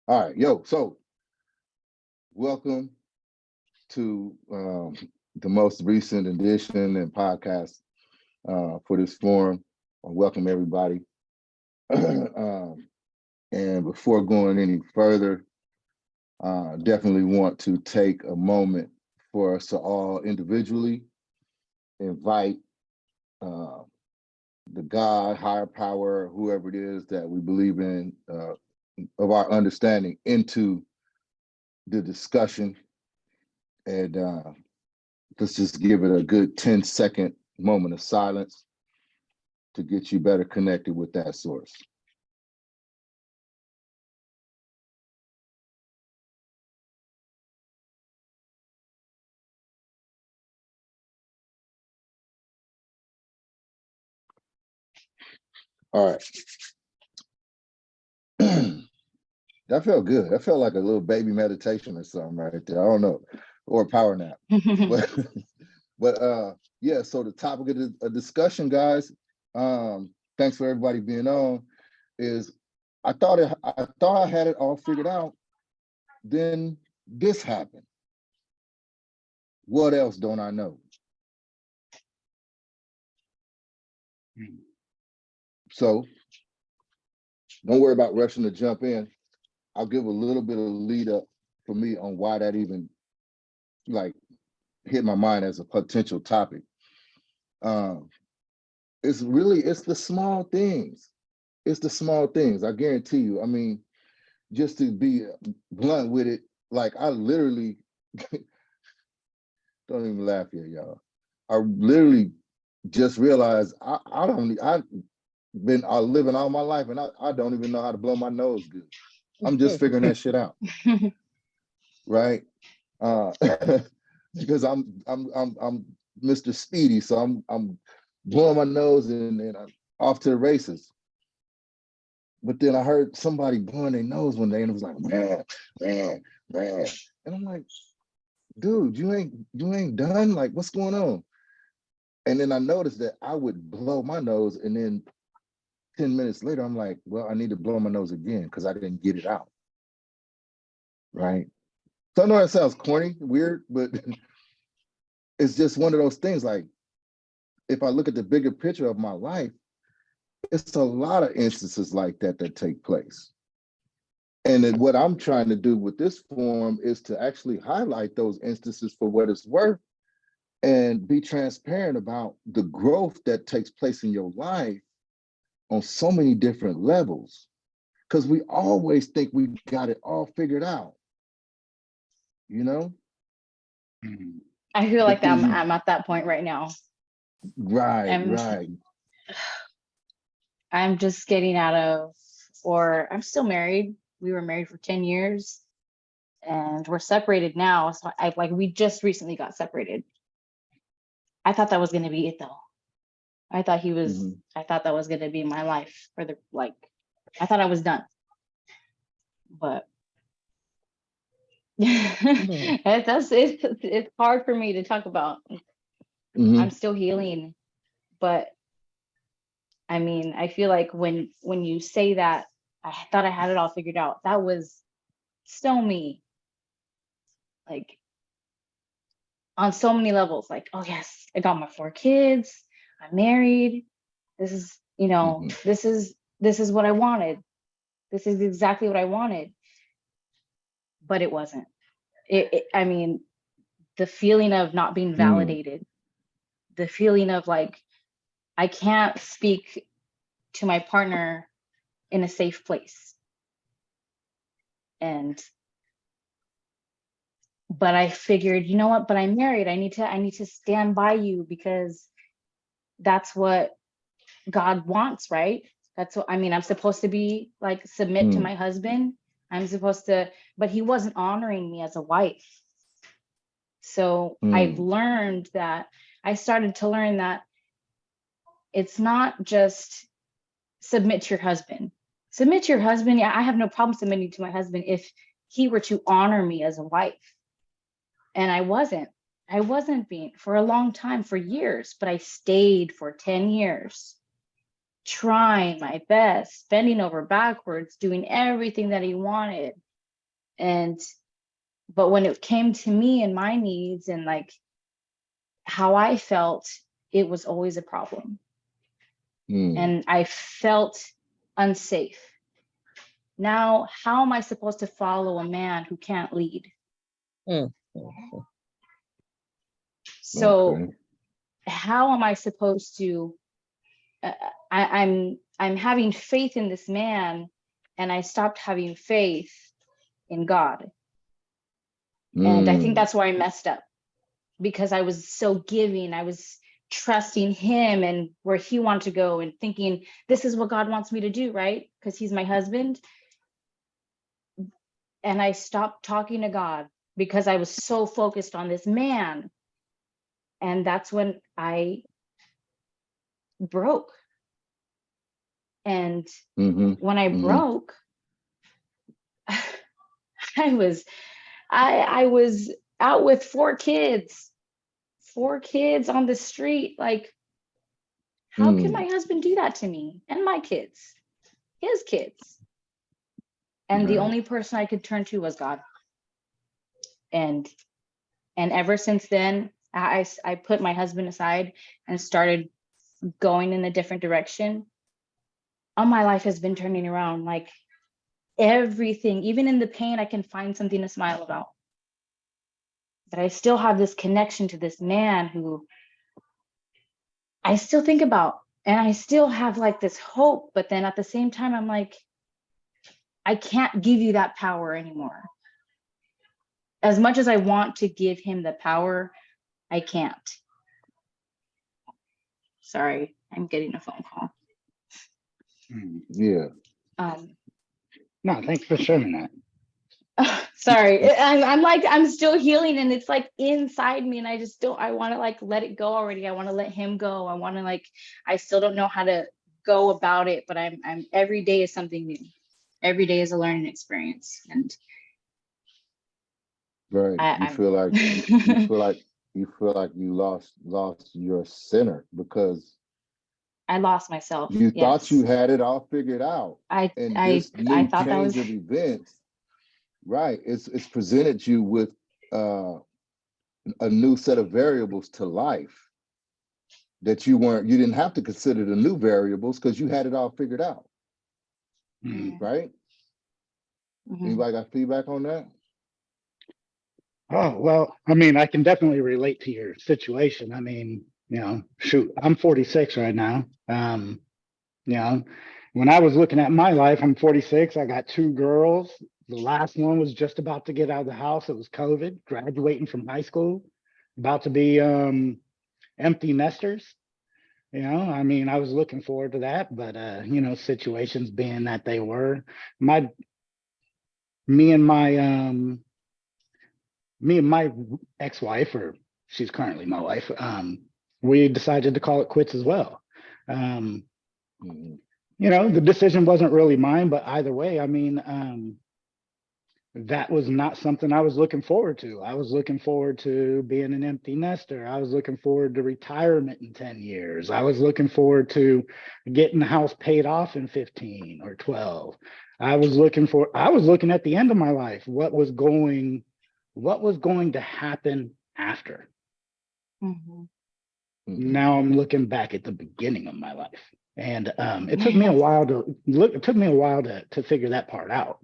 All right, yo. So, welcome to the most recent edition and podcast for this forum. Welcome everybody. And before going any further, definitely want to take a moment for us to all individually invite the God, higher power, whoever it is that we believe in, of our understanding into the discussion. And let's just give it a good 10-second moment of silence to get you better connected with that source. All right. That felt good. That felt like a little baby meditation or something right there. I don't know, or a power nap. But, but yeah. So the topic of the discussion, guys. Thanks for everybody being on. Is I thought I had it all figured out. Then this happened. What else don't I know? So don't worry about rushing to jump in. I'll give a little bit of lead up for me on why that even like hit my mind as a potential topic. It's the small things. It's the small things. I guarantee you. I mean, just to be blunt with it, like I literally don't even laugh here, y'all. I literally just realized I've been living all my life and I don't even know how to blow my nose good. I'm just figuring that shit out. Right? Because I'm Mr. Speedy, so I'm blowing my nose and I'm off to the races. But then I heard somebody blowing their nose one day and it was like, man. And I'm like, dude, you ain't done? Like, what's going on? And then I noticed that I would blow my nose and then 10 minutes later, I'm like, well, I need to blow my nose again because I didn't get it out. Right? So I know that sounds corny, weird, but it's just one of those things. Like, if I look at the bigger picture of my life, it's a lot of instances like that take place. And then what I'm trying to do with this forum is to actually highlight those instances for what it's worth and be transparent about the growth that takes place in your life on so many different levels. Because we always think we got it all figured out, you know? I feel like I'm at that point right now. Right. I'm just getting out of, or I'm still married. We were married for 10 years and we're separated now. So we just recently got separated. I thought that was going to be it though. I thought that was going to be my life for I thought I was done. But it's hard for me to talk about. I'm still healing, but I mean, I feel like when you say that, I thought I had it all figured out. That was so me. Like on so many levels. Like, oh yes, I got my 4 kids. I'm married. This is, this is what I wanted. This is exactly what I wanted. But it wasn't. I mean, the feeling of not being validated, the feeling of like, I can't speak to my partner in a safe place. But I figured, you know what, but I'm married. I need to stand by you because that's what God wants, right? That's what, I mean, I'm supposed to be like, submit to my husband. I'm supposed to, but he wasn't honoring me as a wife. So I started to learn that it's not just submit to your husband. Submit to your husband. Yeah, I have no problem submitting to my husband if he were to honor me as a wife. And I wasn't being for a long time, for years, but I stayed for 10 years, trying my best, bending over backwards, doing everything that he wanted. And but when it came to me and my needs and like how I felt, it was always a problem. And I felt unsafe. Now, how am I supposed to follow a man who can't lead? So how am I supposed to I'm having faith in this man, and I stopped having faith in God. And I think that's where I messed up, because I was so giving. I was trusting him and where he wanted to go and thinking, this is what God wants me to do, right? Because he's my husband. And I stopped talking to God because I was so focused on this man. And that's when I broke. And when I broke, I was out with 4 kids on the street. Like, how can my husband do that to me and my kids, his kids? And the only person I could turn to was God. And ever since then, I put my husband aside and started going in a different direction. All my life has been turning around. Like, everything, even in the pain, I can find something to smile about. But I still have this connection to this man who I still think about, and I still have like this hope. But then at the same time, I'm like, I can't give you that power anymore. As much as I want to give him the power, I can't. Sorry, I'm getting a phone call. Yeah. No, thanks for sharing that. Sorry, I'm still healing, and it's like inside me, and I just don't, I want to like let it go already. I want to let him go. I want to like, I still don't know how to go about it, but I'm every day is something new. Every day is a learning experience. And right. You feel like you lost your center because I lost myself. You thought you had it all figured out. I This new I thought that change was of events, right? It's presented you with a new set of variables to life that you didn't have to consider the new variables because you had it all figured out. Right? Anybody got feedback on that? Oh, well, I mean, I can definitely relate to your situation. I mean, shoot, I'm 46 right now. When I was looking at my life, I'm 46. I got 2 girls. The last one was just about to get out of the house. It was COVID, graduating from high school, about to be empty nesters. I mean, I was looking forward to that, but situations being that they were, me and my ex-wife, or she's currently my wife, we decided to call it quits as well. The decision wasn't really mine, but either way, I mean, that was not something I was looking forward to. I was looking forward to being an empty nester. I was looking forward to retirement in 10 years. I was looking forward to getting the house paid off in 15 or 12. I was looking at the end of my life, what was going to happen after. Now I'm looking back at the beginning of my life. And it took me a while to figure that part out.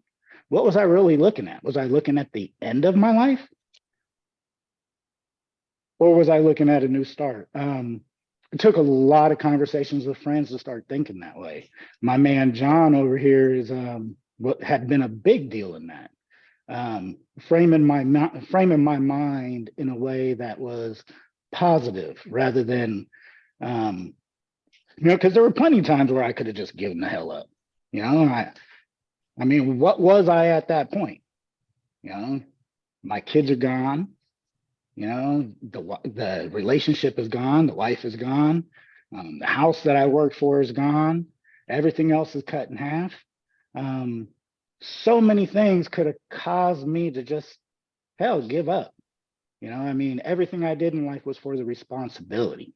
What was I really looking at? Was I looking at the end of my life? Or was I looking at a new start? It took a lot of conversations with friends to start thinking that way. My man John over here is what had been a big deal in that. Framing my mind in a way that was positive rather than because there were plenty of times where I could have just given the hell up. I mean, what was I at that point? My kids are gone. The relationship is gone. The wife is gone. The house that I worked for is gone. Everything else is cut in half. So many things could have caused me to just, hell, give up. I mean, everything I did in life was for the responsibility.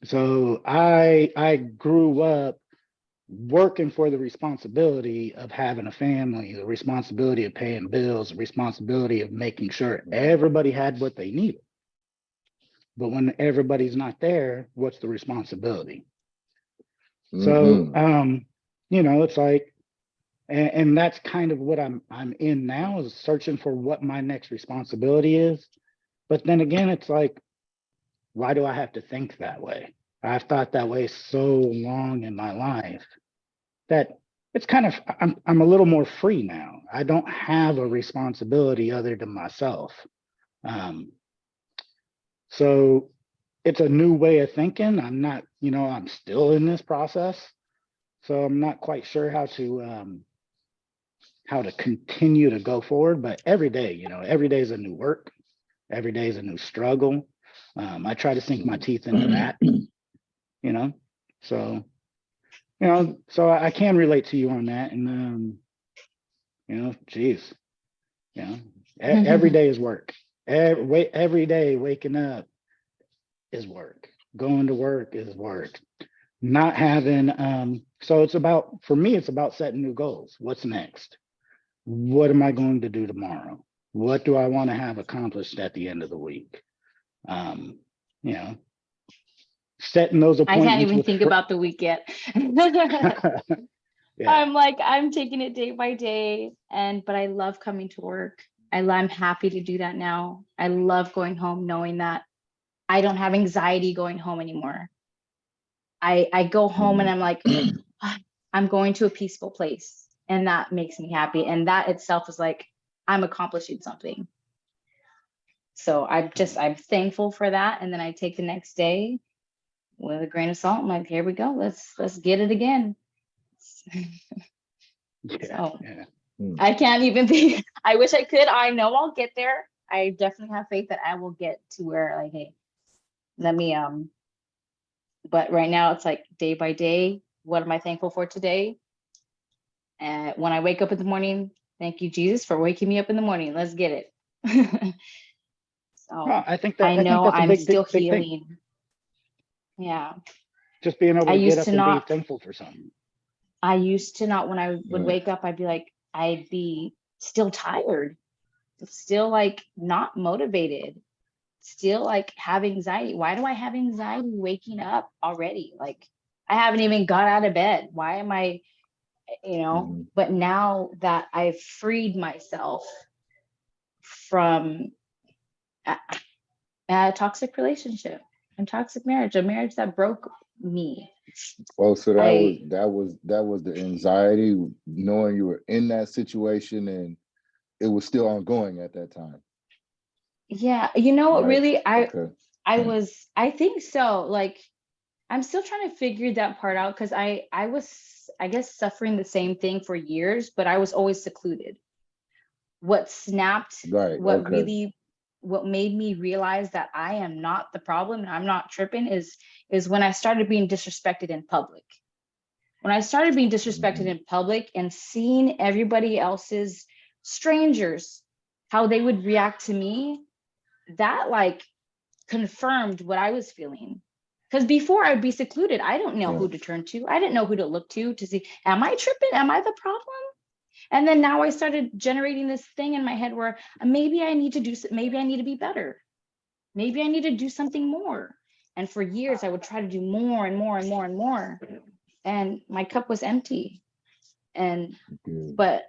So I grew up working for the responsibility of having a family, the responsibility of paying bills, the responsibility of making sure everybody had what they needed. But when everybody's not there, what's the responsibility? So, it's like, and that's kind of what I'm in now, is searching for what my next responsibility is. But then again, it's like, why do I have to think that way? I've thought that way so long in my life that it's kind of, I'm a little more free now. I don't have a responsibility other than myself. So it's a new way of thinking. I'm not, I'm still in this process. So I'm not quite sure how to continue to go forward, but every day, every day is a new work. Every day is a new struggle. I try to sink my teeth into that, so, so I can relate to you on that. And, geez, every day is work. Every day waking up is work. Going to work is work. Not having, so for me, it's about setting new goals. What's next? What am I going to do tomorrow? What do I want to have accomplished at the end of the week? Setting those I appointments. can't even think about the week yet. Yeah. I'm taking it day by day, but I love coming to work. I'm happy to do that now. I love going home knowing that I don't have anxiety going home anymore. I go home and I'm like, I'm going to a peaceful place, and that makes me happy. And that itself is like, I'm accomplishing something. So I'm thankful for that. And then I take the next day with a grain of salt. I'm like, here we go. Let's get it again. So I can't even think. I wish I could. I know I'll get there. I definitely have faith that I will get to where, like, hey, let me but right now it's like day by day. What am I thankful for today? And when I wake up in the morning, thank you, Jesus, for waking me up in the morning. Let's get it. So well, I think I know that's a I'm big, still big thing. healing. Yeah. Just being able I to get used up to and not, be thankful for something. I used to not, when I would wake up, I'd be still tired, still like not motivated, still like have anxiety. Why do I have anxiety waking up already? Like, I haven't even got out of bed. Why am I, but now that I've freed myself from a toxic relationship and toxic marriage, a marriage that broke me. Oh, so that was the anxiety, knowing you were in that situation and it was still ongoing at that time. Yeah, Right? really, Okay. I think so. Like, I'm still trying to figure that part out, because I was, I guess, suffering the same thing for years, but I was always secluded. What snapped, Right. what Okay. really, what made me realize that I am not the problem and I'm not tripping is when I started being disrespected in public. When I started being disrespected in public and seeing everybody else's strangers, how they would react to me, that like confirmed what I was feeling. Because before I'd be secluded, I don't know who to turn to. I didn't know who to look to see, am I tripping? Am I the problem? And then now I started generating this thing in my head where maybe I need to be better. Maybe I need to do something more. And for years, I would try to do more and more and more and more. And my cup was empty. But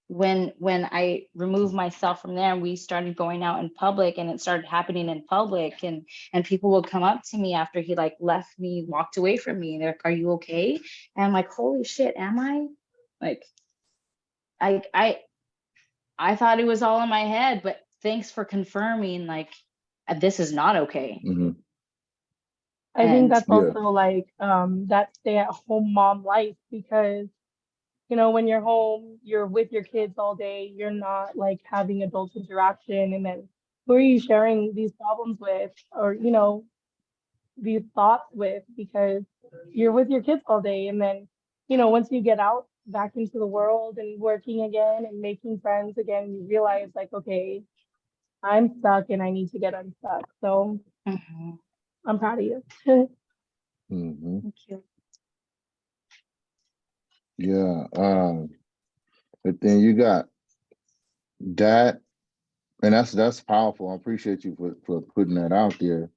when I removed myself from there and we started going out in public, and it started happening in public, and people would come up to me after he like left me, walked away from me, and they're like, are you okay? And I'm like, holy shit, am I? Like, I thought it was all in my head, but thanks for confirming, like, this is not okay. I think that's also like that stay-at-home mom life, because when you're home, you're with your kids all day, you're not like having adult interaction, and then who are you sharing these problems with, or these thoughts with, because you're with your kids all day. And then once you get out back into the world and working again and making friends again, you realize like, okay, I'm stuck and I need to get unstuck. So I'm proud of you. Thank you. Yeah. But then you got that, and that's powerful. I appreciate you for putting that out there.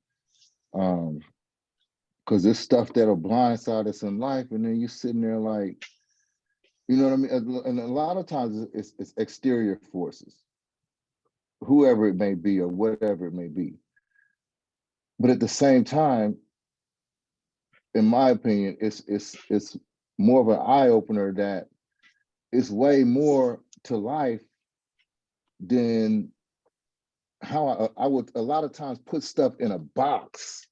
Because there's stuff that'll blindside us in life, and then you sitting there like, you know what I mean? And a lot of times it's exterior forces, whoever it may be or whatever it may be. But at the same time, in my opinion, it's more of an eye opener that it's way more to life than how I would a lot of times put stuff in a box.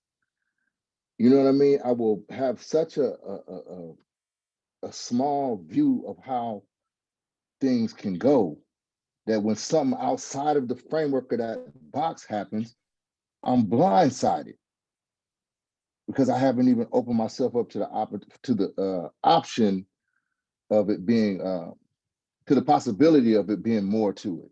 You know what I mean? I will have such a small view of how things can go that when something outside of the framework of that box happens, I'm blindsided because I haven't even opened myself up to the option of it being to the possibility of it being more to it.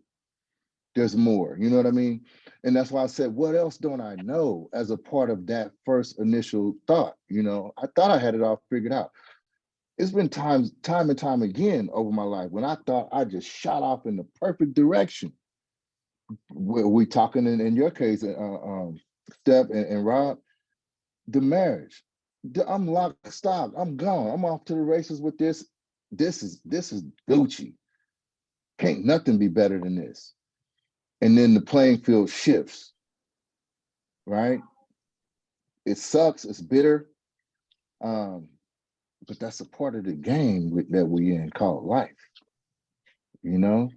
There's more, you know what I mean? And that's why I said, what else don't I know as a part of that first initial thought? You know, I thought I had it all figured out. It's been time and time again over my life when I thought I just shot off in the perfect direction. We talking in your case, Steph and Rob, the marriage. I'm locked, stock. I'm gone. I'm off to the races with this. This is Gucci. Can't nothing be better than this. And then the playing field shifts, right? It sucks. It's bitter, but that's a part of the game that we in called life, you know.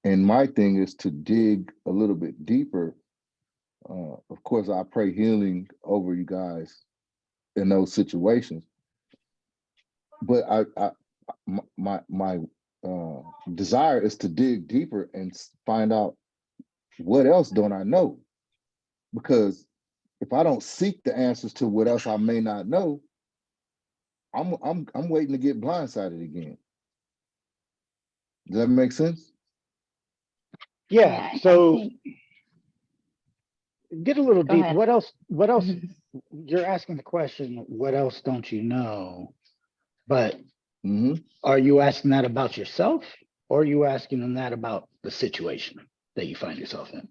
And my thing is to dig a little bit deeper. Of course, I pray healing over you guys in those situations. But my desire is to dig deeper and find out what else don't I know? Because if I don't seek the answers to what else I may not know, I'm waiting to get blindsided again. Does that make sense? Yeah. I So think, get a little go deep. ahead. What else? What else? You're asking the question, what else don't you know? But Mm-hmm. are you asking that about yourself, or are you asking them that about the situation that you find yourself in?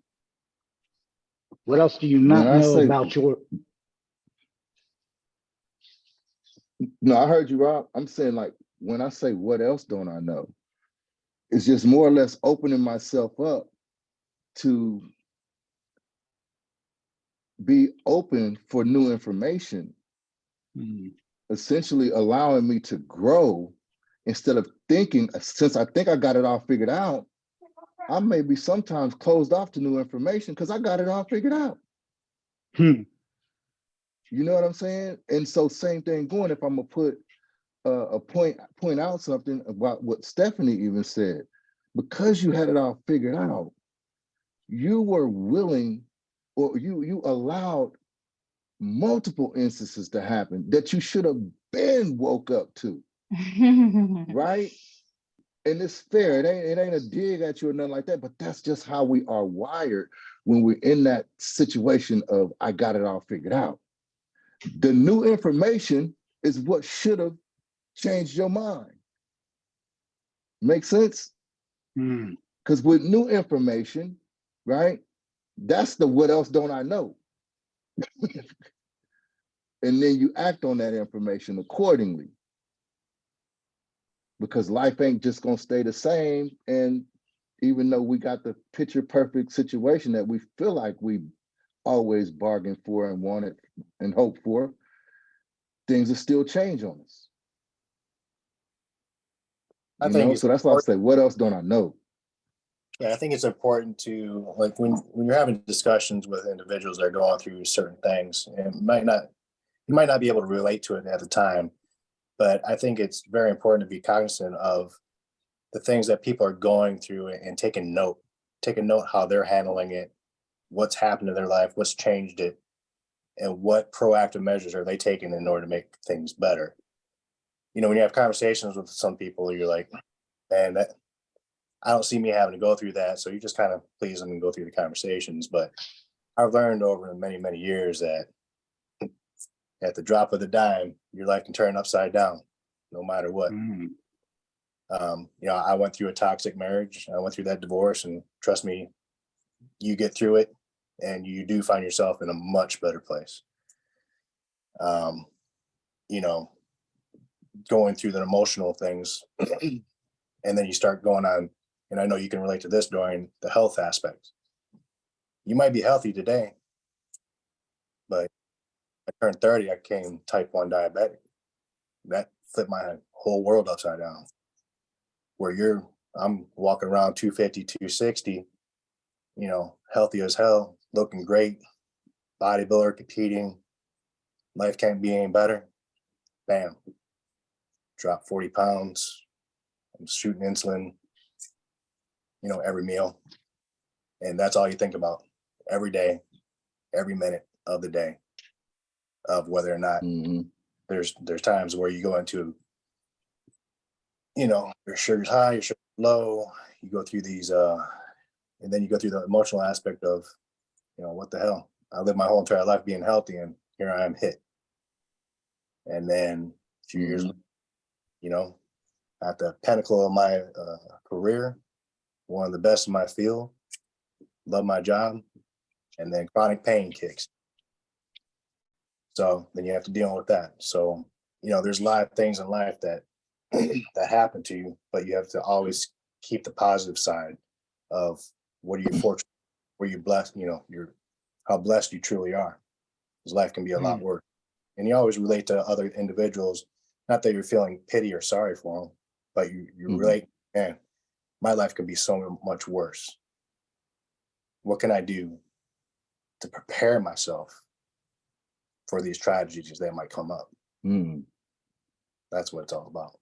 What else do you When not I know say, about your? no, I heard you, Rob. I'm saying like when I say what else don't I know, it's just more or less opening myself up to be open for new information, essentially allowing me to grow instead of thinking, since I think I got it all figured out, I may be sometimes closed off to new information because I got it all figured out. Hmm. You know what I'm saying? And so same thing going, if I'm gonna put a point out something about what Stephanie even said, because you had it all figured out, you were willing, or you allowed multiple instances to happen that you should have been woke up to, right? And it's fair. It ain't a dig at you or nothing like that, but that's just how we are wired when we're in that situation of I got it all figured out. The new information is what should have changed your mind. Make sense? Because with new information, right? That's the what else don't I know? And then you act on that information accordingly. Because life ain't just gonna stay the same. And even though we got the picture perfect situation that we feel like we always bargained for and wanted and hoped for, things will still change on us. You know, so that's why I say, what else don't I know? Yeah, I think it's important to, like, when you're having discussions with individuals that are going through certain things, and you might not be able to relate to it at the time, but I think it's very important to be cognizant of the things that people are going through and taking note how they're handling it, what's happened in their life, what's changed it, and what proactive measures are they taking in order to make things better. You know, when you have conversations with some people, you're like, man, that I don't see me having to go through that. So you just kind of please them and go through the conversations. But I've learned over many, many years that at the drop of the dime, your life can turn upside down. no matter what. Mm. You know, I went through a toxic marriage. I went through that divorce, and trust me, you get through it and you do find yourself in a much better place. You know, going through the emotional things, and then you start going on, and I know you can relate to this during the health aspect. You might be healthy today, but I turned 30, I became type 1 diabetic. That flipped my whole world upside down. Where I'm walking around 250, 260, you know, healthy as hell, looking great, bodybuilder competing, life can't be any better. Bam, drop 40 pounds. I'm shooting insulin, you know, every meal. And that's all you think about every day, every minute of the day, of whether or not there's times where you go into, you know, your sugar's high, your sugar's low, you go through these, and then you go through the emotional aspect of, you know, what the hell? I lived my whole entire life being healthy, and here I am hit. And then a few years, you know, at the pinnacle of my career, one of the best in my field, love my job, and then chronic pain kicks. So then you have to deal with that. So, you know, there's a lot of things in life that that happen to you, but you have to always keep the positive side of what are you fortunate, where you blessed, you know, how blessed you truly are. Because life can be a lot worse. And you always relate to other individuals, not that you're feeling pity or sorry for them, but you relate, man, my life could be so much worse. What can I do to prepare myself for these tragedies that might come up? That's what it's all about.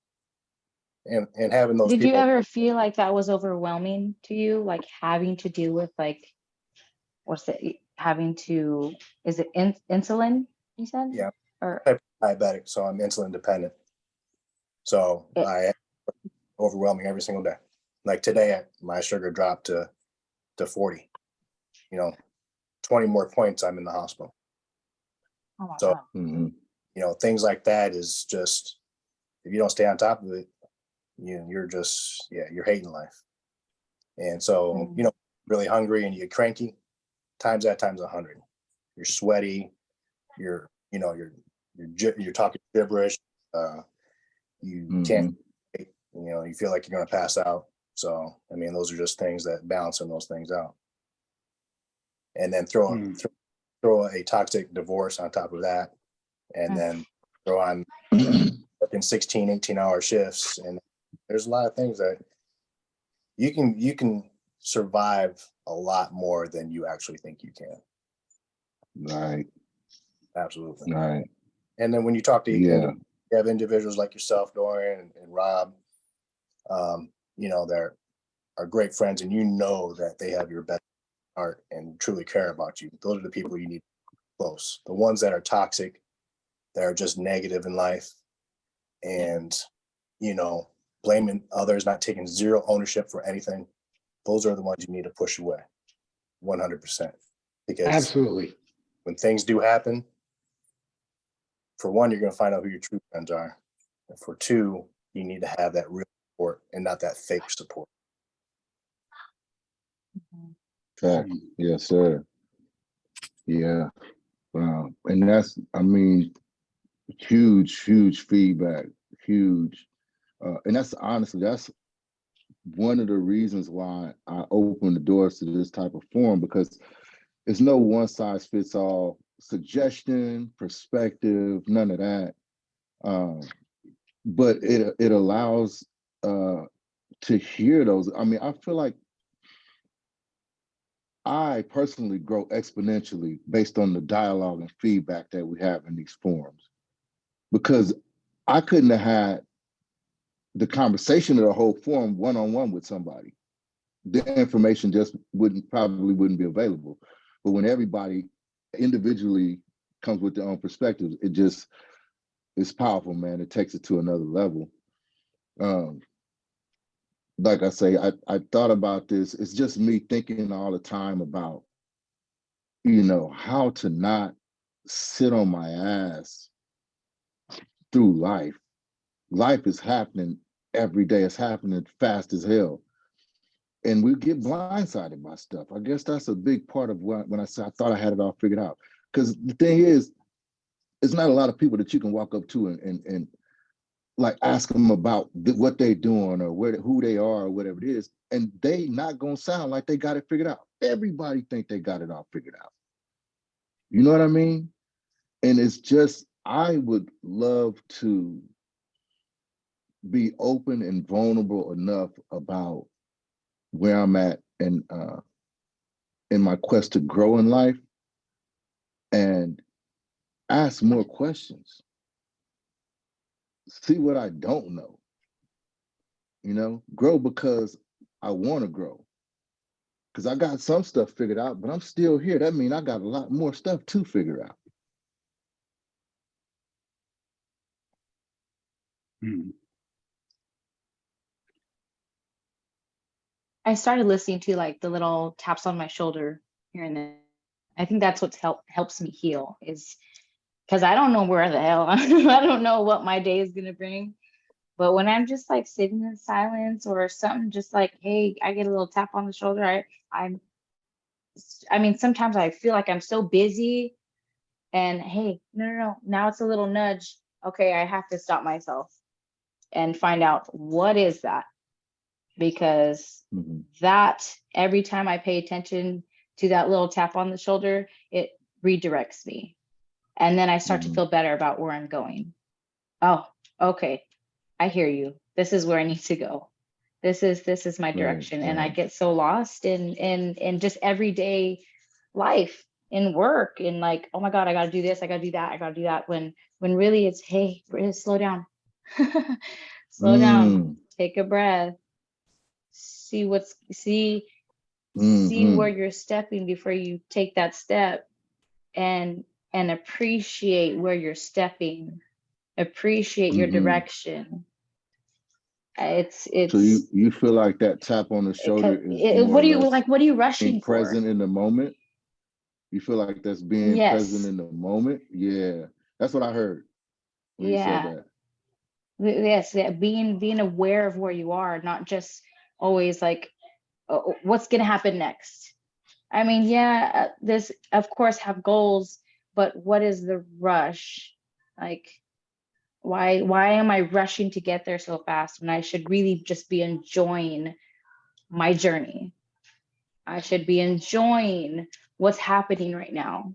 And having those Did people. you ever feel like that was overwhelming to you? Like having to deal with like, what's it, having to, is it insulin, you said? Yeah, Or type of diabetic, so I'm insulin dependent. So I overwhelming every single day. Like today, my sugar dropped to 40. You know, 20 more points, I'm in the hospital. oh my So, God. you know, things like that is just, if you don't stay on top of it, you're just, you're hating life. And so, you know, really hungry and you get cranky, times that times 100. You're sweaty, you're, you know, you're talking gibberish. You can't, you know, you feel like you're going to pass out. So, I mean, those are just things that balancing those things out. And then throw a toxic divorce on top of that. And then throw on working 16, 18-hour shifts. And there's a lot of things that you can survive a lot more than you actually think you can. Right. Absolutely. Right. And then when you talk to you have individuals like yourself, Dorian and Rob, you know, they're great friends, and you know that they have your best heart and truly care about you. Those are the people you need close. The ones that are toxic, that are just negative in life, and, you know, blaming others, not taking zero ownership for anything. Those are the ones you need to push away 100%. Because absolutely, when things do happen, for one, you're going to find out who your true friends are. And for two, you need to have that real support and not that fake support. Fact. Yes, sir. Yeah. Wow. And that's, I mean, huge feedback. Huge. And that's honestly, that's one of the reasons why I open the doors to this type of forum, because it's no one size fits all suggestion, perspective, none of that. But it allows to hear those. I mean, I feel like I personally grow exponentially based on the dialogue and feedback that we have in these forums, because I couldn't have had the conversation of the whole forum one-on-one with somebody. The information just probably wouldn't be available. But when everybody individually comes with their own perspectives, it's powerful, man. It takes it to another level. Like I say, I thought about this. It's just me thinking all the time about, you know, how to not sit on my ass through life. life is happening every day. It's happening fast as hell. And we get blindsided by stuff. I guess that's a big part of when I say I thought I had it all figured out. Because the thing is, it's not a lot of people that you can walk up to and like ask them about what they're doing or who they are or whatever it is, and they not gonna sound like they got it figured out. Everybody think they got it all figured out. You know what I mean? And it's just, I would love to be open and vulnerable enough about where I'm at and in my quest to grow in life and ask more questions. See what I don't know. You know, grow because I want to grow. Because I got some stuff figured out, but I'm still here. That means I got a lot more stuff to figure out. Mm. I started listening to like the little taps on my shoulder here and there. I think that's what helps me heal, is because I don't know where the hell I don't know what my day is gonna bring. But when I'm just like sitting in silence or something, just like, hey, I get a little tap on the shoulder. I mean, sometimes I feel like I'm so busy, and hey, no, now it's a little nudge. Okay, I have to stop myself and find out what is that, because that every time I pay attention to that little tap on the shoulder, it redirects me. And then I start to feel better about where I'm going. Oh, okay. I hear you. This is where I need to go. This is my direction. And I get so lost in just everyday life, in work, in like, oh my God, I gotta do this, I gotta do that, I gotta do that. When really it's, hey, slow down. Slow down, take a breath, see where you're stepping before you take that step, and appreciate where you're stepping, appreciate your direction. It's so you feel like that tap on the shoulder is what do you like, what are you rushing for? Present in the moment. You feel like that's being present in the moment. Yeah, that's what I heard when you said that. Yes, yeah, being aware of where you are, not just always like, oh, what's gonna happen next. I mean, yeah, this of course have goals, but what is the rush? Like, why am I rushing to get there so fast when I should really just be enjoying my journey? I should be enjoying what's happening right now.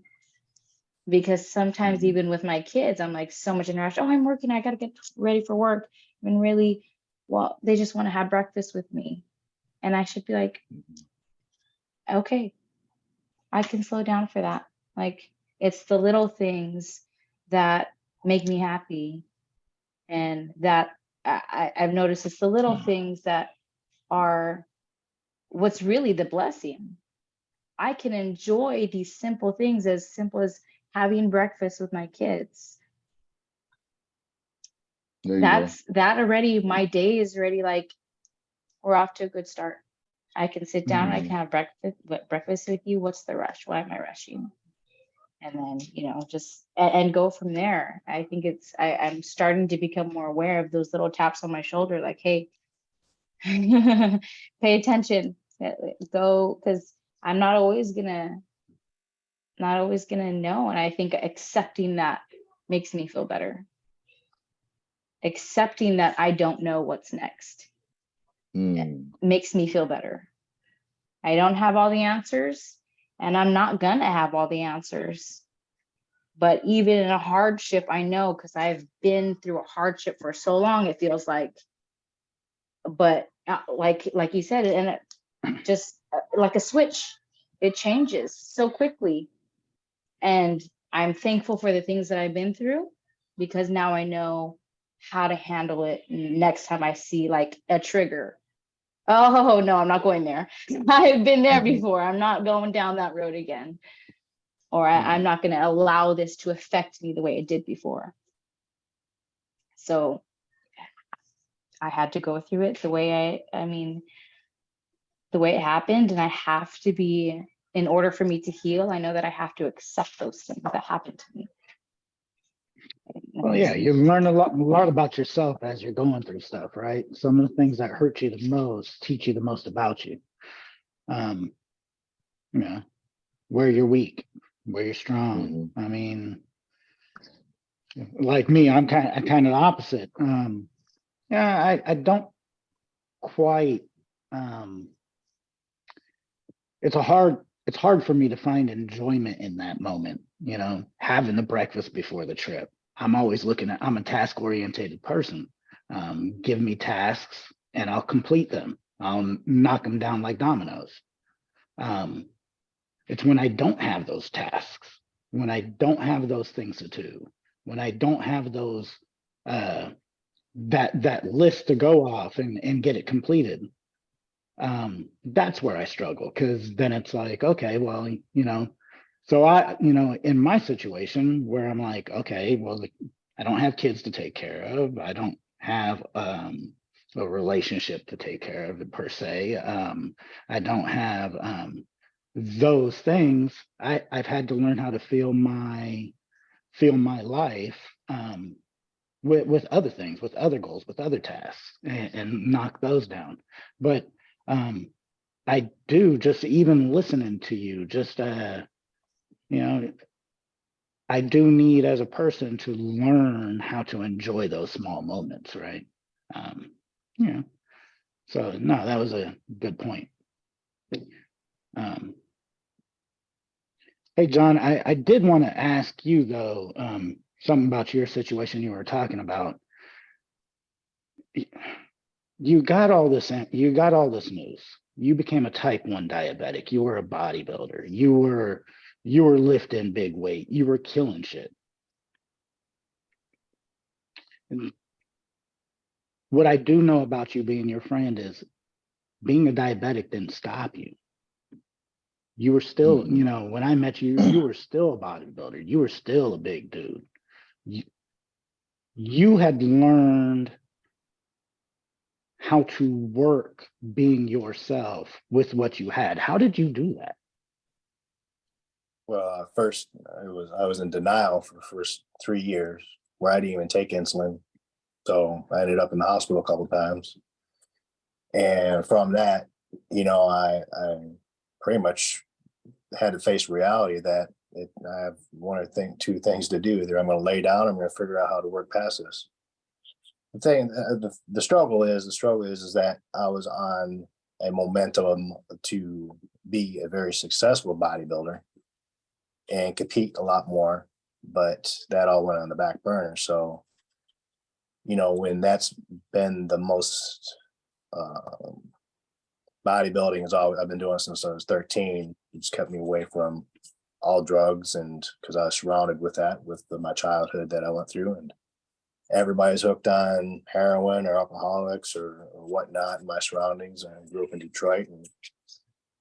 Because sometimes even with my kids, I'm like so much in a rush. Oh, I'm working, I gotta get ready for work. And really, well, they just want to have breakfast with me. And I should be like, okay, I can slow down for that. Like, it's the little things that make me happy. And that I've noticed it's the little things that are what's really the blessing. I can enjoy these simple things, as simple as having breakfast with my kids. That already, my day is already like, we're off to a good start. I can sit down, I can have breakfast with you. What's the rush? Why am I rushing? And then, just and go from there. I think I'm starting to become more aware of those little taps on my shoulder, like, hey, pay attention, go, because I'm not always gonna know. And I think accepting that makes me feel better. Accepting that I don't know what's next makes me feel better. I don't have all the answers, and I'm not gonna have all the answers. But even in a hardship, I know, because I've been through a hardship for so long, it feels like. But like you said, and it just like a switch, it changes so quickly. And I'm thankful for the things that I've been through, because now I know how to handle it next time I see like a trigger. Oh no, I'm not going there. I've been there before. I'm not going down that road again. Or I'm not going to allow this to affect me the way it did before. So I had to go through it the way the way it happened. And I have to be, in order for me to heal, I know that I have to accept those things that happened to me. Well, yeah, you learn a lot about yourself as you're going through stuff, right? Some of the things that hurt you the most teach you the most about you. Um, you know, where you're weak, where you're strong. I mean, like me, I'm kind of the opposite. Yeah, I don't quite. It's hard for me to find enjoyment in that moment. You know, having the breakfast before the trip. I'm always I'm a task oriented person. Give me tasks and I'll complete them. I'll knock them down like dominoes. It's when I don't have those tasks, when I don't have those things to do, when I don't have those that list to go off and get it completed. That's where I struggle, because then it's like, okay, well, so in my situation where I'm like, okay, well, I don't have kids to take care of. I don't have a relationship to take care of per se. I don't have those things. I've had to learn how to feel my life with other things, with other goals, with other tasks, and knock those down. But I do, just even listening to you, just I do need as a person to learn how to enjoy those small moments, right? So no, that was a good point. Hey, John, I did want to ask you though, something about your situation you were talking about. You got all this news. You became a type 1 diabetic. You were a bodybuilder. You were lifting big weight. You were killing shit. And what I do know about you being your friend is being a diabetic didn't stop you. You were still, when I met you, you were still a bodybuilder. You were still a big dude. You had learned how to work being yourself with what you had. How did you do that? Well, first I was in denial for the first 3 years where I didn't even take insulin. So I ended up in the hospital a couple of times. And from that, I pretty much had to face reality that I have two things to do. Either I'm going to lay down or I'm going to figure out how to work past this. The thing, the struggle is that I was on a momentum to be a very successful bodybuilder and compete a lot more, but that all went on the back burner. So, when that's been the most bodybuilding is all I've been doing since I was 13. It just kept me away from all drugs, and because I was surrounded with that, with my childhood that I went through, and everybody's hooked on heroin or alcoholics or whatnot in my surroundings. I grew up in Detroit, and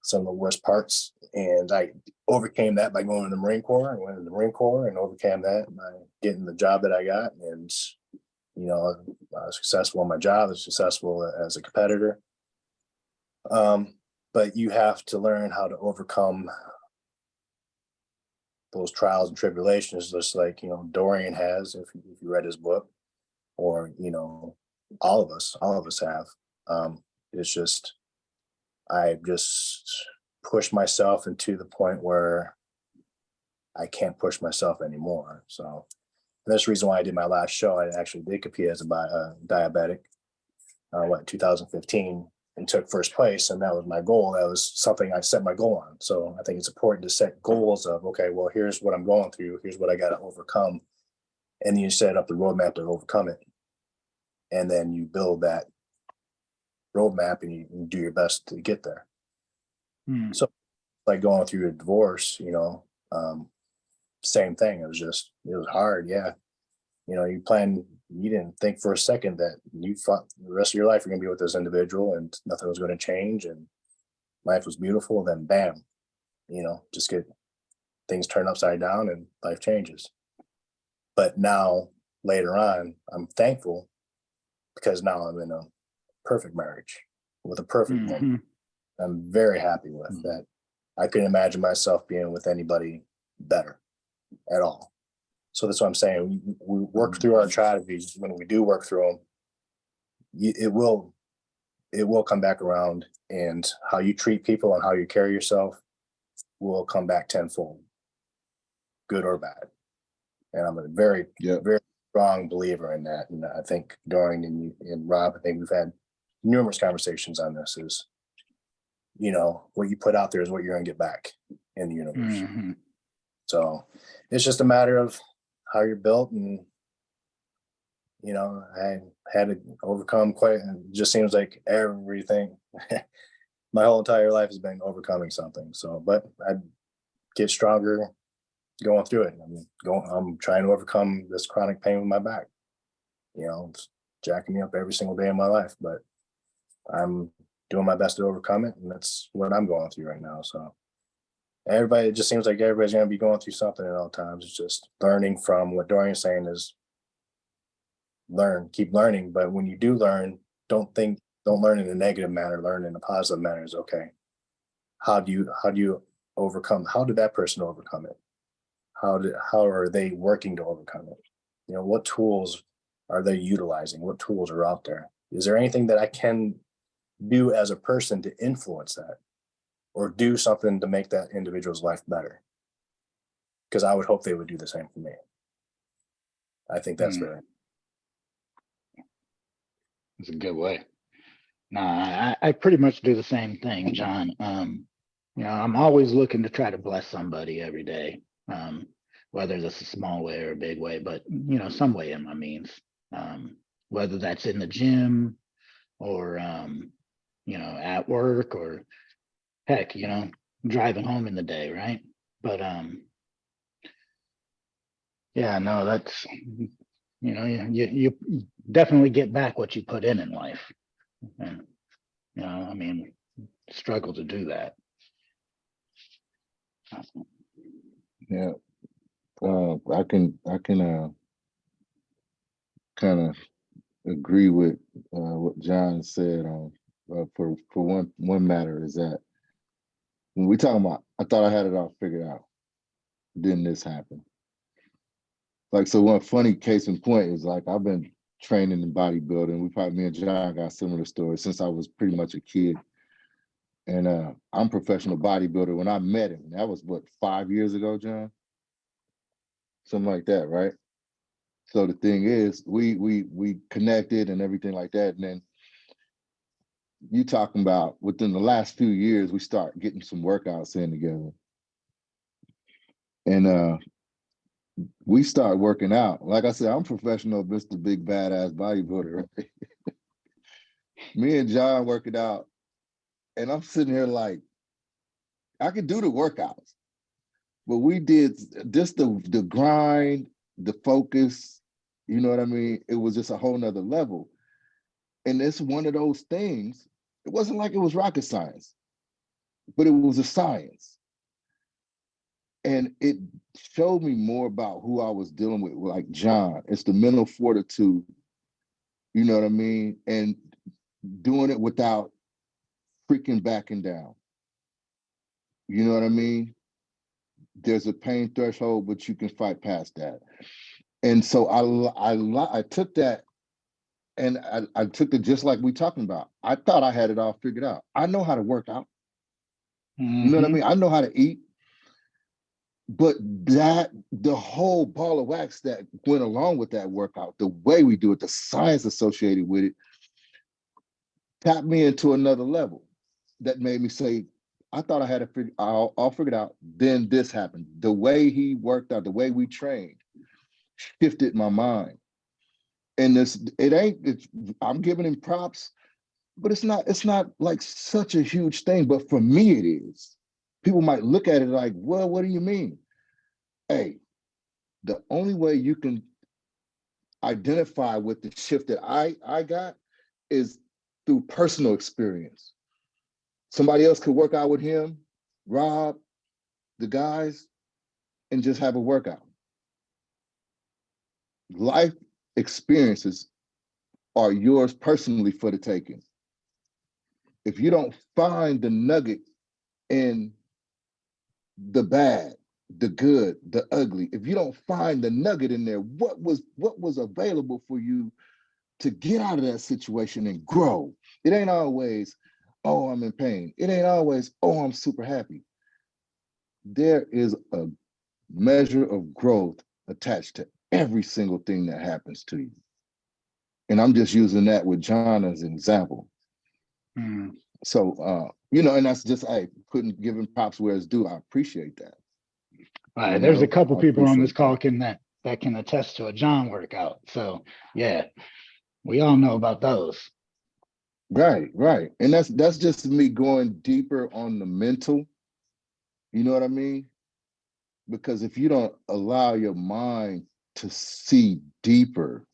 some of the worst parts. And I overcame that by going to the Marine Corps. I went in the Marine Corps and overcame that by getting the job that I got. And, I was successful in my job. I was successful as a competitor. But you have to learn how to overcome those trials and tribulations, just like, Dorian has, if you read his book, or, all of us have. It's just, I just pushed myself into the point where I can't push myself anymore. So that's the reason why I did my last show. I actually did compete as a diabetic, 2015, and took first place. And that was my goal. That was something I set my goal on. So I think it's important to set goals of, okay, well, here's what I'm going through. Here's what I got to overcome. And then you set up the roadmap to overcome it. And then you build that roadmap and you do your best to get there. So like going through a divorce, same thing. It was hard. Yeah. You didn't think for a second that you thought the rest of your life you're going to be with this individual and nothing was going to change and life was beautiful. Then bam, just get things turned upside down and life changes. But now later on, I'm thankful because now I'm in a perfect marriage with a perfect woman. I'm very happy with that. I couldn't imagine myself being with anybody better at all. So that's what I'm saying. We work through our tragedies. When we do work through them, it will come back around, and how you treat people and how you carry yourself will come back tenfold, good or bad. And I'm a very strong believer in that. And I think Dorian and Rob, I think we've had numerous conversations on this, is, what you put out there is what you're going to get back in the universe. Mm-hmm. So it's just a matter of how you're built. And, I had to overcome it just seems like everything. My whole entire life has been overcoming something. So, but I get stronger going through it. I'm trying to overcome this chronic pain with my back. It's jacking me up every single day of my life, but I'm doing my best to overcome it. And that's what I'm going through right now. So it just seems like everybody's going to be going through something at all times. It's just learning from what Dorian's saying is keep learning. But when you do learn, don't learn in a negative manner, learn in a positive manner is okay. How do you overcome? How did that person overcome it? How are they working to overcome it? What tools are they utilizing? What tools are out there? Is there anything that I can do as a person to influence that, or do something to make that individual's life better? Because I would hope they would do the same for me. I think that's very. That's a good way. Nah, I pretty much do the same thing, John. I'm always looking to try to bless somebody every day. Whether that's a small way or a big way, but some way in my means. Whether that's in the gym or at work, or heck, driving home in the day, right? But that's you definitely get back what you put in life, and struggle to do that. Yeah. I can kind of agree with what John said on for one matter, is that when we talking about, I thought I had it all figured out, then this happened. Like, so one funny case in point is, like, I've been training in bodybuilding. Me and John got similar stories since I was pretty much a kid. And I'm a professional bodybuilder. When I met him, that was what, 5 years ago, John? Something like that, right? So the thing is, we connected and everything like that. And then you talking about within the last few years, we start getting some workouts in together. And we start working out. Like I said, I'm professional, Mr. Big Badass Bodybuilder, right? Me and John working out, and I'm sitting here like, I could do the workouts, but we did just the grind, the focus, you know what I mean? It was just a whole nother level. And it's one of those things, it wasn't like it was rocket science, but it was a science. And it showed me more about who I was dealing with, like John. It's the mental fortitude, you know what I mean? And doing it without freaking backing down. You know what I mean? There's a pain threshold, but you can fight past that. And so I took that, and I took it just like we talking about. I thought I had it all figured out. I know how to work out. You know what I mean? I know how to eat. But the whole ball of wax that went along with that workout, the way we do it, the science associated with it, tapped me into another level that made me say, I thought I had it all figured out. Then this happened. The way he worked out, the way we trained, shifted my mind. And I'm giving him props, but it's not like such a huge thing. But for me, it is. People might look at it like, well, what do you mean? Hey, the only way you can identify with the shift that I got is through personal experience. Somebody else could work out with him, Rob, the guys, and just have a workout. Life experiences are yours personally for the taking. If you don't find the nugget in the bad, the good, the ugly, if you don't find the nugget in there, what was available for you to get out of that situation and grow? It ain't always, oh, I'm in pain. It ain't always, oh, I'm super happy. There is a measure of growth attached to every single thing that happens to you. And I'm just using that with John as an example. So, and that's just, I couldn't give him props where it's due. I appreciate that. There's a couple people on this call that can attest to a John workout. So yeah, we all know about those. Right. And that's just me going deeper on the mental. You know what I mean? Because if you don't allow your mind to see deeper,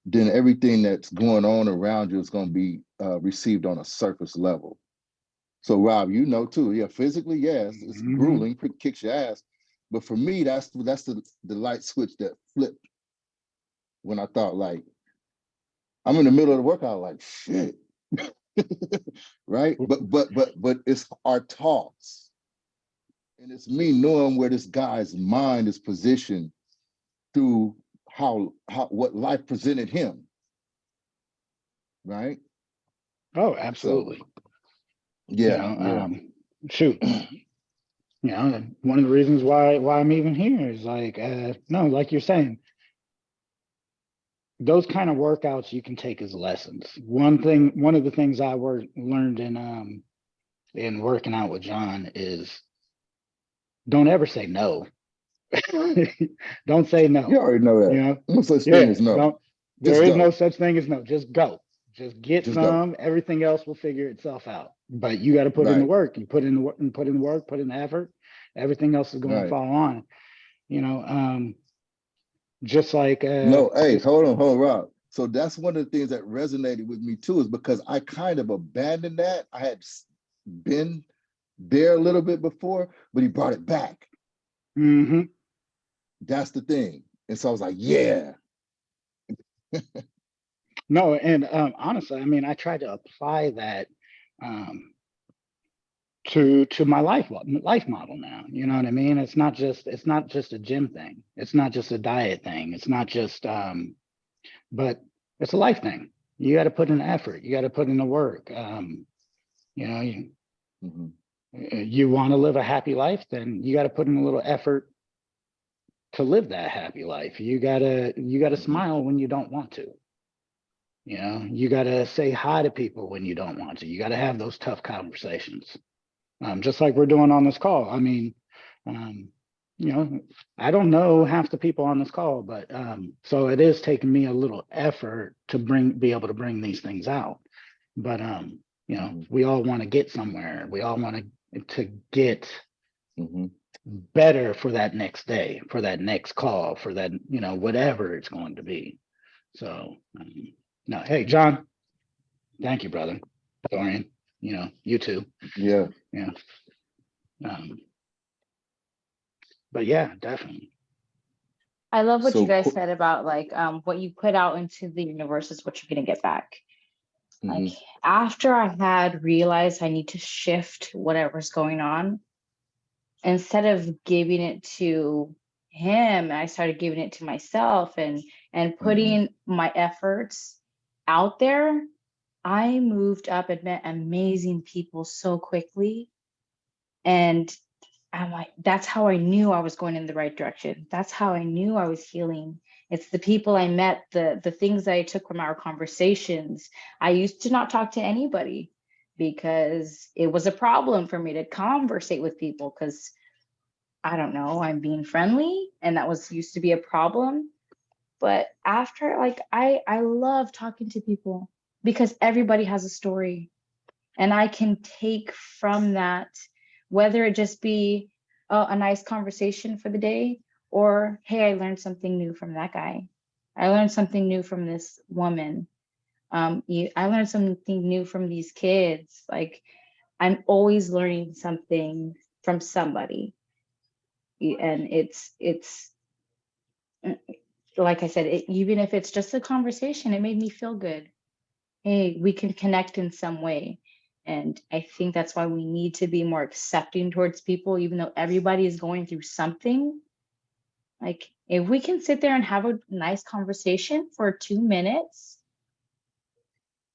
then everything that's going on around you is going to be received on a surface level. So Rob, you know too, yeah, physically, yes, it's grueling, kicks your ass. But for me, that's the light switch that flipped when I thought, like, I'm in the middle of the workout, like, shit. Right? But it's our talks. And it's me knowing where this guy's mind is positioned through how what life presented him. Right? Oh, absolutely. So, yeah. Shoot. One of the reasons why I'm even here is like, no, like you're saying, those kind of workouts you can take as lessons. One of the things I learned in working out with John is don't ever say no. Don't say no. You already know that. No such thing as no. There is no such thing as no. Just go. Just get some. Go. Everything else will figure itself out. But you got to put in the work. You put in the work and put in the work, put in the effort. Everything else is going to fall on. Just like no, hey, hold on, Rob. So that's one of the things that resonated with me too, is because I kind of abandoned that. I had been there a little bit before, but he brought it back. That's the thing. And so I was like, yeah. No, and honestly, I mean, I tried to apply that to my life model now. You know what I mean? It's not just a gym thing. It's not just a diet thing. It's not just but it's a life thing. You got to put in the effort. You got to put in the work. You want to live a happy life, then you got to put in a little effort to live that happy life. You gotta smile when you don't want to. You gotta say hi to people when you don't want to. You gotta have those tough conversations. Just like we're doing on this call. I mean, I don't know half the people on this call, but so it is taking me a little effort to be able to bring these things out. But we all want to get somewhere. We all want to get better for that next day, for that next call, for that, whatever it's going to be. So no, hey, John, thank you, brother. Dorian, you too. Yeah. But yeah, definitely. I love what you guys said about like what you put out into the universe is what you're gonna get back. Like after I had realized I need to shift whatever's going on, instead of giving it to him, I started giving it to myself and putting my efforts out there. I moved up and met amazing people so quickly. And I'm like, that's how I knew I was going in the right direction. That's how I knew I was healing. It's the people I met, the things I took from our conversations. I used to not talk to anybody because it was a problem for me to conversate with people because I don't know, I'm being friendly, and that used to be a problem. But after, like, I love talking to people because everybody has a story, and I can take from that, whether it just be a nice conversation for the day, or hey, I learned something new from that guy. I learned something new from this woman. I learned something new from these kids. Like, I'm always learning something from somebody. And it's like I said, even if it's just a conversation, it made me feel good. Hey, we can connect in some way. And I think that's why we need to be more accepting towards people, even though everybody is going through something. Like, if we can sit there and have a nice conversation for 2 minutes,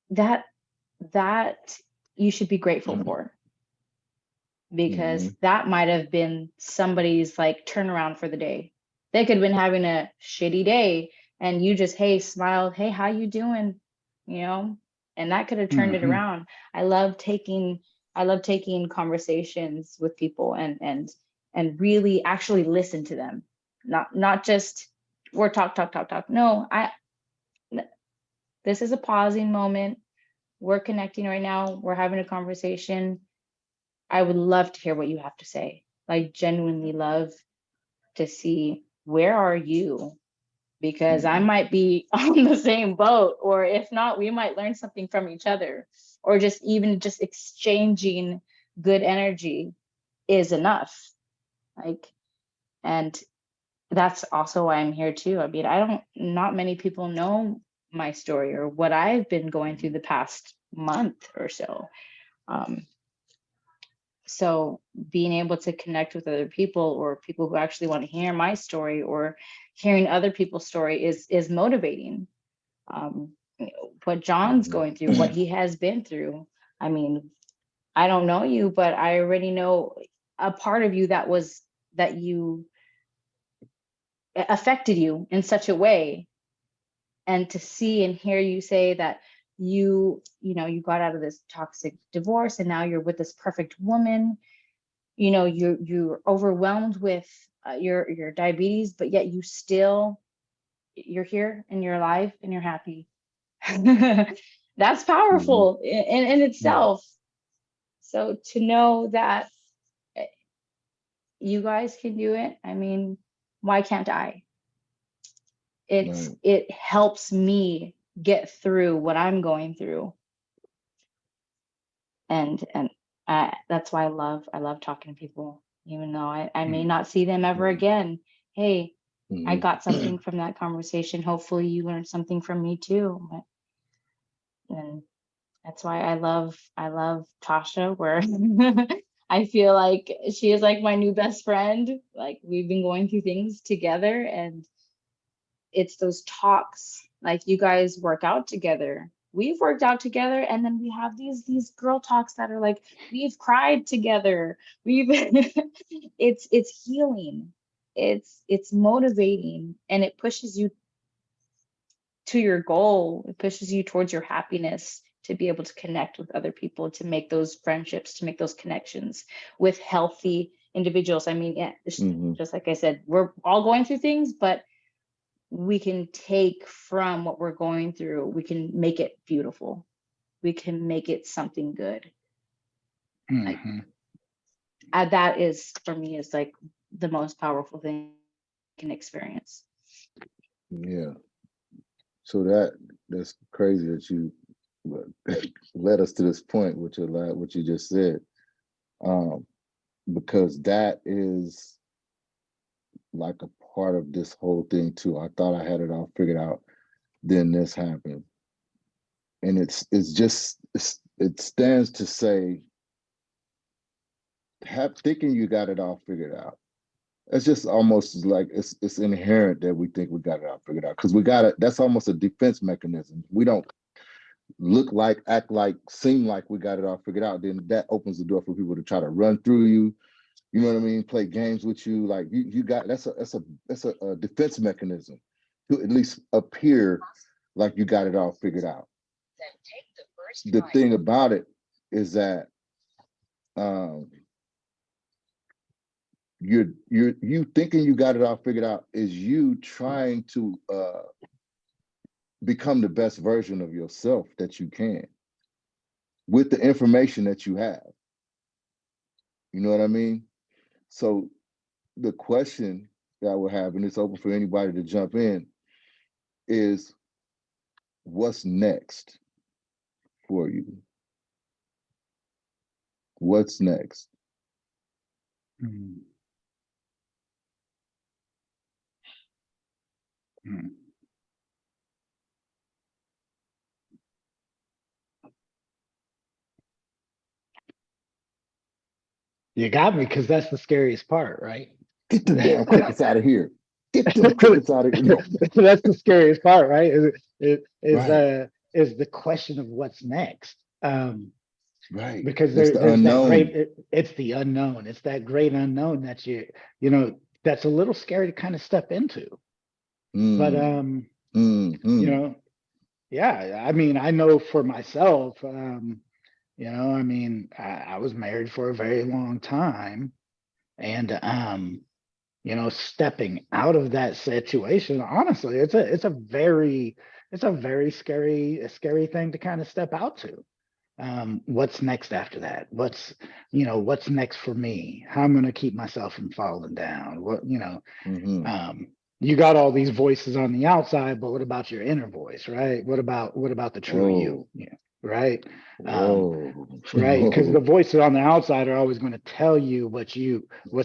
that you should be grateful for, because that might have been somebody's like turnaround for the day. They could have been having a shitty day, and you just, hey, smiled, hey, how you doing, you know, and that could have turned it around. I love taking conversations with people and really actually listen to them, not just we're talk. No, this is a pausing moment. We're connecting right now. We're having a conversation. I would love to hear what you have to say. Like, genuinely love to see, where are you? Because I might be on the same boat, or if not, we might learn something from each other, or just even just exchanging good energy is enough. Like, and that's also why I'm here too. I mean, not many people know my story or what I've been going through the past month or so. So being able to connect with other people, or people who actually want to hear my story, or hearing other people's story, is motivating. What John's going through, what he has been through. I mean, I don't know you, but I already know a part of you that you affected you in such a way. And to see and hear you say that you got out of this toxic divorce and now you're with this perfect woman, you're overwhelmed with your diabetes, but yet you're here and you're alive and you're happy. That's powerful in itself. So to know that you guys can do it, I mean, why can't I? It helps me get through what I'm going through. And that's why I love talking to people, even though I may not see them ever again. Hey, I got something from that conversation. Hopefully you learned something from me too. And that's why I love Tasha, where I feel like she is like my new best friend. Like, we've been going through things together, and it's those talks, like, you guys work out together. We've worked out together, and then we have these girl talks that are like, we've cried together. It's healing. It's motivating, and it pushes you to your goal. It pushes you towards your happiness, to be able to connect with other people, to make those friendships, to make those connections with healthy individuals. I mean, yeah, just like I said, we're all going through things, but we can take from what we're going through, we can make it beautiful. We can make it something good. Like, that is, for me, is like the most powerful thing I can experience. Yeah. So that's crazy that you led us to this point, which what you just said, because that is like a part of this whole thing too. I thought I had it all figured out, then this happened, and it stands to say, thinking you got it all figured out. It's just almost like it's inherent that we think we got it all figured out, because we got it. That's almost a defense mechanism. We don't look like, act like, seem like we got it all figured out. Then that opens the door for people to try to run through you. You know what I mean? Play games with you. Like, you got, that's a defense mechanism to at least appear like you got it all figured out. The thing about it is that you thinking you got it all figured out is you trying to become the best version of yourself that you can with the information that you have. You know what I mean? So the question that I would have, and it's open for anybody to jump in, is what's next for you? What's next? You got me, because that's the scariest part, right? Get them damn crickets out of here. Get them crickets out of here. No, That's the scariest part, right? right, Is the question of what's next. right. Because It's the there's that unknown. it's the unknown. It's that great unknown that you know, that's a little scary to kind of step into. But you Mm. know, yeah, I mean, I know for myself, you know, I mean, I was married for a very long time, and you know, stepping out of that situation, honestly, it's a very scary thing to kind of step out to. What's next after that? What's next for me? How I'm going to keep myself from falling down? Hmm. You got all these voices on the outside, but what about your inner voice, right? What about the true you? Whoa, Yeah, right. Um, whoa, right, because the whoa. voices on the outside are always going to tell you what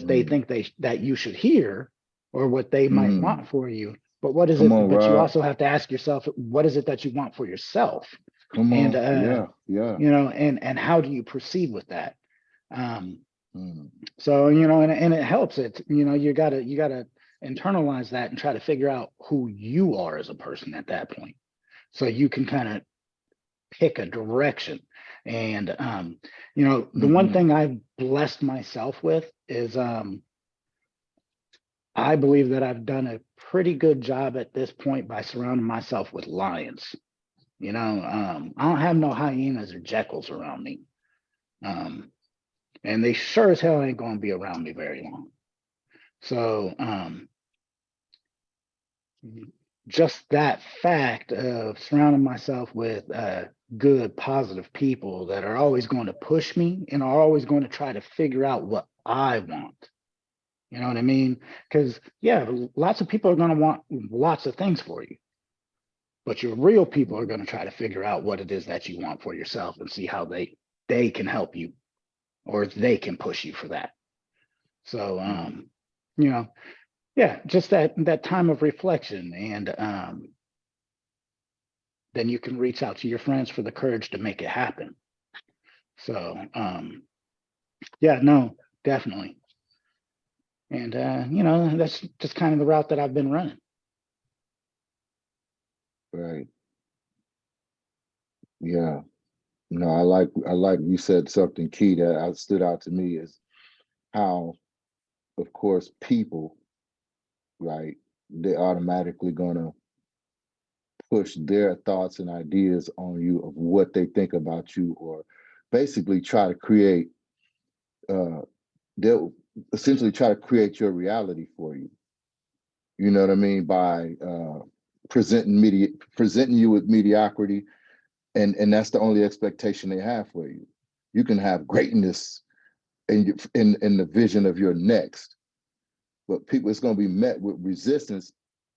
they Mm, think that you should hear, or what they might want mm. for you. But what is Come it? on, But you Rob. also have to ask yourself, what is it that you want for yourself? Come And on. Yeah, yeah. and how do you proceed with that? um Mm, so and it helps. It you gotta internalize that and try to figure out who you are as a person at that point, so you can kind of pick a direction. And the one hmm. thing I've blessed myself with is I believe that I've done a pretty good job at this point by surrounding myself with lions. I don't have no hyenas or jackals around me. um and they sure as hell ain't going to be around me very long. So just that fact of surrounding myself with good, positive people that are always going to push me and are always going to try to figure out what I want. You know what I mean? Because yeah, lots of people are going to want lots of things for you, but your real people are going to try to figure out what it is that you want for yourself and see how they can help you, or they can push you for that. So you know, yeah, just that time of reflection, and then you can reach out to your friends for the courage to make it happen. So yeah, no, definitely. And that's just kind of the route that I've been running. Right. Yeah. No, I like you said something key that stood out to me is how, of course, people, right, they're automatically gonna push their thoughts and ideas on you of what they think about you, or basically try to create they'll essentially try to create your reality for you. You know what I mean? By presenting you with mediocrity, and that's the only expectation they have for you. You can have greatness in the vision of your next, but people, it's going to be met with resistance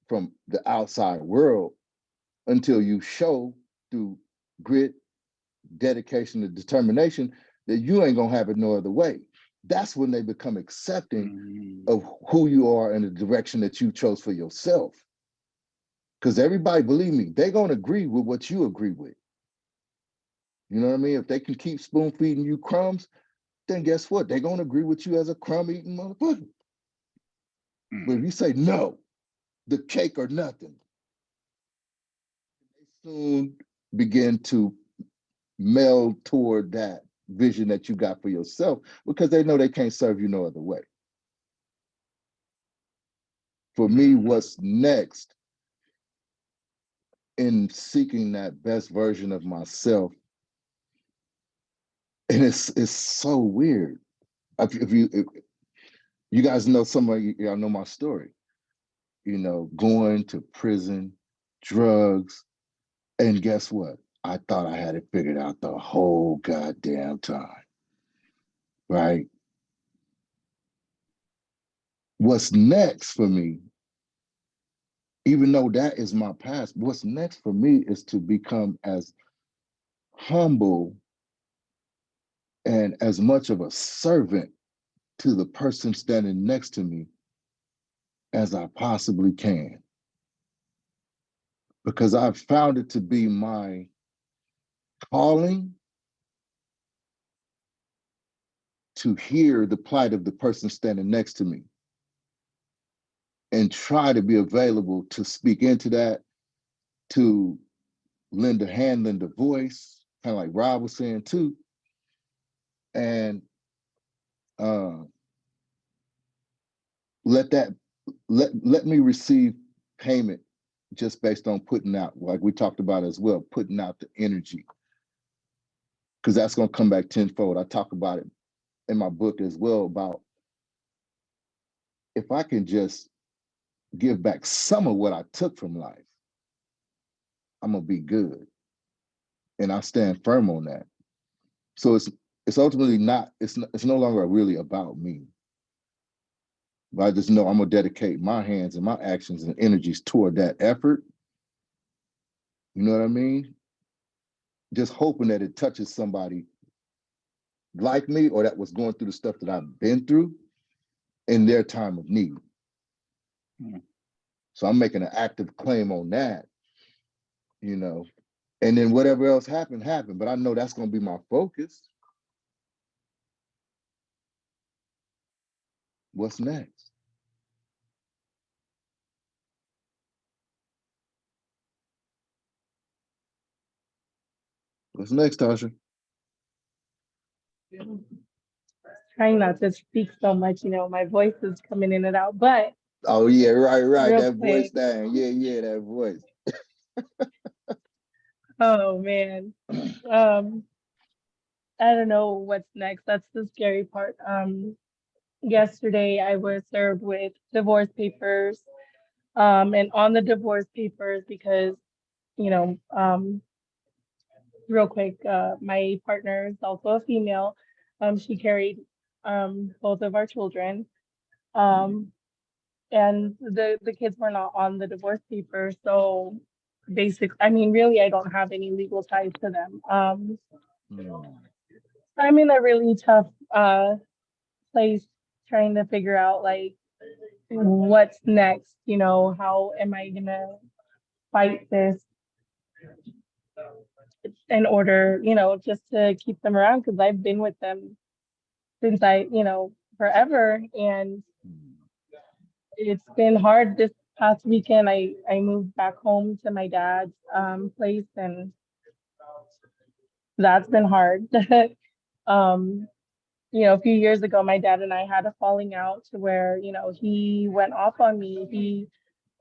from the outside world until you show through grit, dedication, and determination that you ain't gonna have it no other way. That's when they become accepting Mhm. of who you are and the direction that you chose for yourself. Because everybody, believe me, they're gonna agree with what you agree with. You know what I mean? If they can keep spoon feeding you crumbs, then guess what? They're gonna agree with you as a crumb eating motherfucker. But if Mhm. you say no, the cake or nothing, they soon begin to meld toward that vision that you got for yourself because they know they can't serve you no other way. For me, Mhm. what's next in seeking that best version of myself, and it's so weird. If you guys know, some of y'all know my story. Going to prison, drugs, and guess what? I thought I had it figured out the whole goddamn time, right? What's next for me, even though that is my past, what's next for me is to become as humble and as much of a servant to the person standing next to me as I possibly can. Because I've found it to be my calling to hear the plight of the person standing next to me and try to be available to speak into that, to lend a hand, lend a voice, kind of like Rob was saying too. And let me receive payment just based on putting out, like we talked about as well, putting out the energy. Because that's going to come back tenfold. I talk about it in my book as well about if I can just give back some of what I took from life, I'm gonna be good. And I stand firm on that. So it's ultimately not, it's no longer really about me. But I just know I'm gonna dedicate my hands and my actions and energies toward that effort. You know what I mean? Just hoping that it touches somebody like me or that was going through the stuff that I've been through in their time of need. So I'm making an active claim on that, you know, and then whatever else happened, but I know that's going to be my focus. What's next? What's next, Tasha? Trying not to speak so much, my voice is coming in and out, but Oh yeah, right. real That voice quick. thing. Yeah, that voice. Oh man. I don't know what's next. That's the scary part. Yesterday I was served with divorce papers. And on the divorce papers, because, real quick, my partner is also a female. She carried both of our children. Um, and the kids were not on the divorce paper. So really, I don't have any legal ties to them. I'm in a really tough place trying to figure out like what's next, how am I gonna fight this in order, just to keep them around, because I've been with them since forever. And it's been hard. This past weekend I moved back home to my dad's place, and that's been hard. A few years ago my dad and I had a falling out to where, he went off on me. He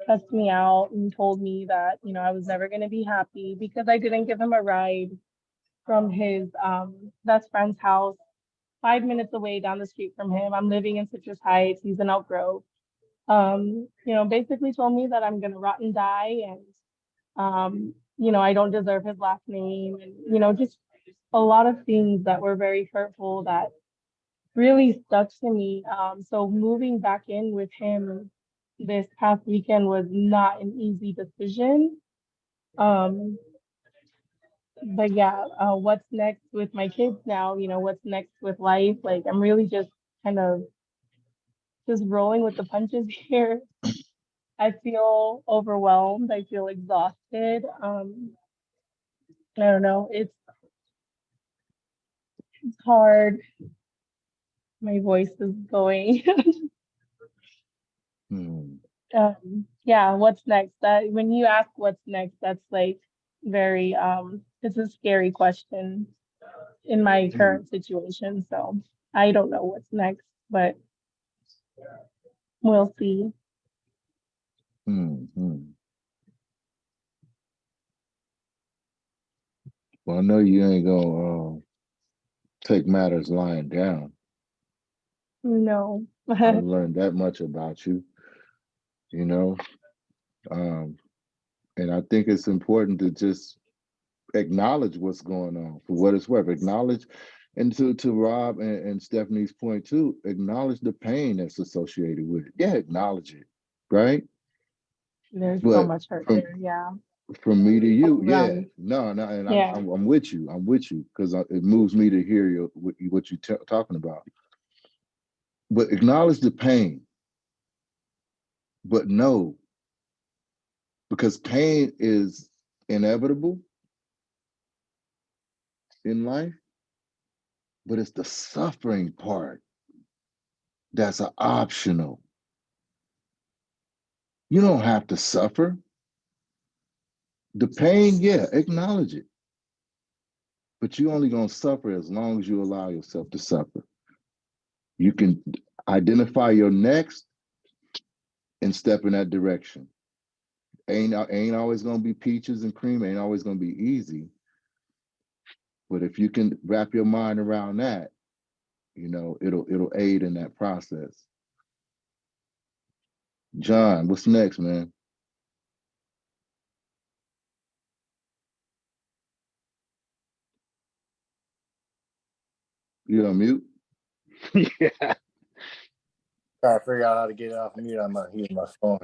cussed me out and told me that, I was never going to be happy because I didn't give him a ride from his best friend's house 5 minutes away down the street from him. I'm living in Citrus Heights. He's in Elk Grove. Basically told me that I'm going to rot and die, and, I don't deserve his last name, and, just a lot of things that were very hurtful that really stuck to me. So moving back in with him this past weekend was not an easy decision. But yeah, what's next with my kids now? What's next with life? Like, I'm really just kind of just rolling with the punches here. I feel overwhelmed. I feel exhausted. I don't know. It's hard. My voice is going. Yeah, what's next? That when you ask what's next, that's like very it's a scary question in my current situation. So I don't know what's next, but we'll see. Well, I know you ain't gonna take matters lying down. No. I've learned that much about you, and I think it's important to just acknowledge what's going on for what it's worth. Acknowledge, and to Rob and Stephanie's point too, acknowledge the pain that's associated with it. Yeah, acknowledge it, right? There's so much hurt there. Yeah. From me to you, yeah. Right. No, and Yeah. I'm with you. I'm with you because it moves me to hear what you're talking about. But acknowledge the pain. But no, because pain is inevitable in life, but it's the suffering part that's optional. You don't have to suffer. The pain, yeah, acknowledge it. But you only gonna suffer as long as you allow yourself to suffer. You can identify your next and step in that direction. Ain't always gonna be peaches and cream, ain't always gonna be easy. But if you can wrap your mind around that, you know, it'll aid in that process. John, what's next, man? You on mute? Yeah. Trying to figure out how to get off mute. I'm using my phone.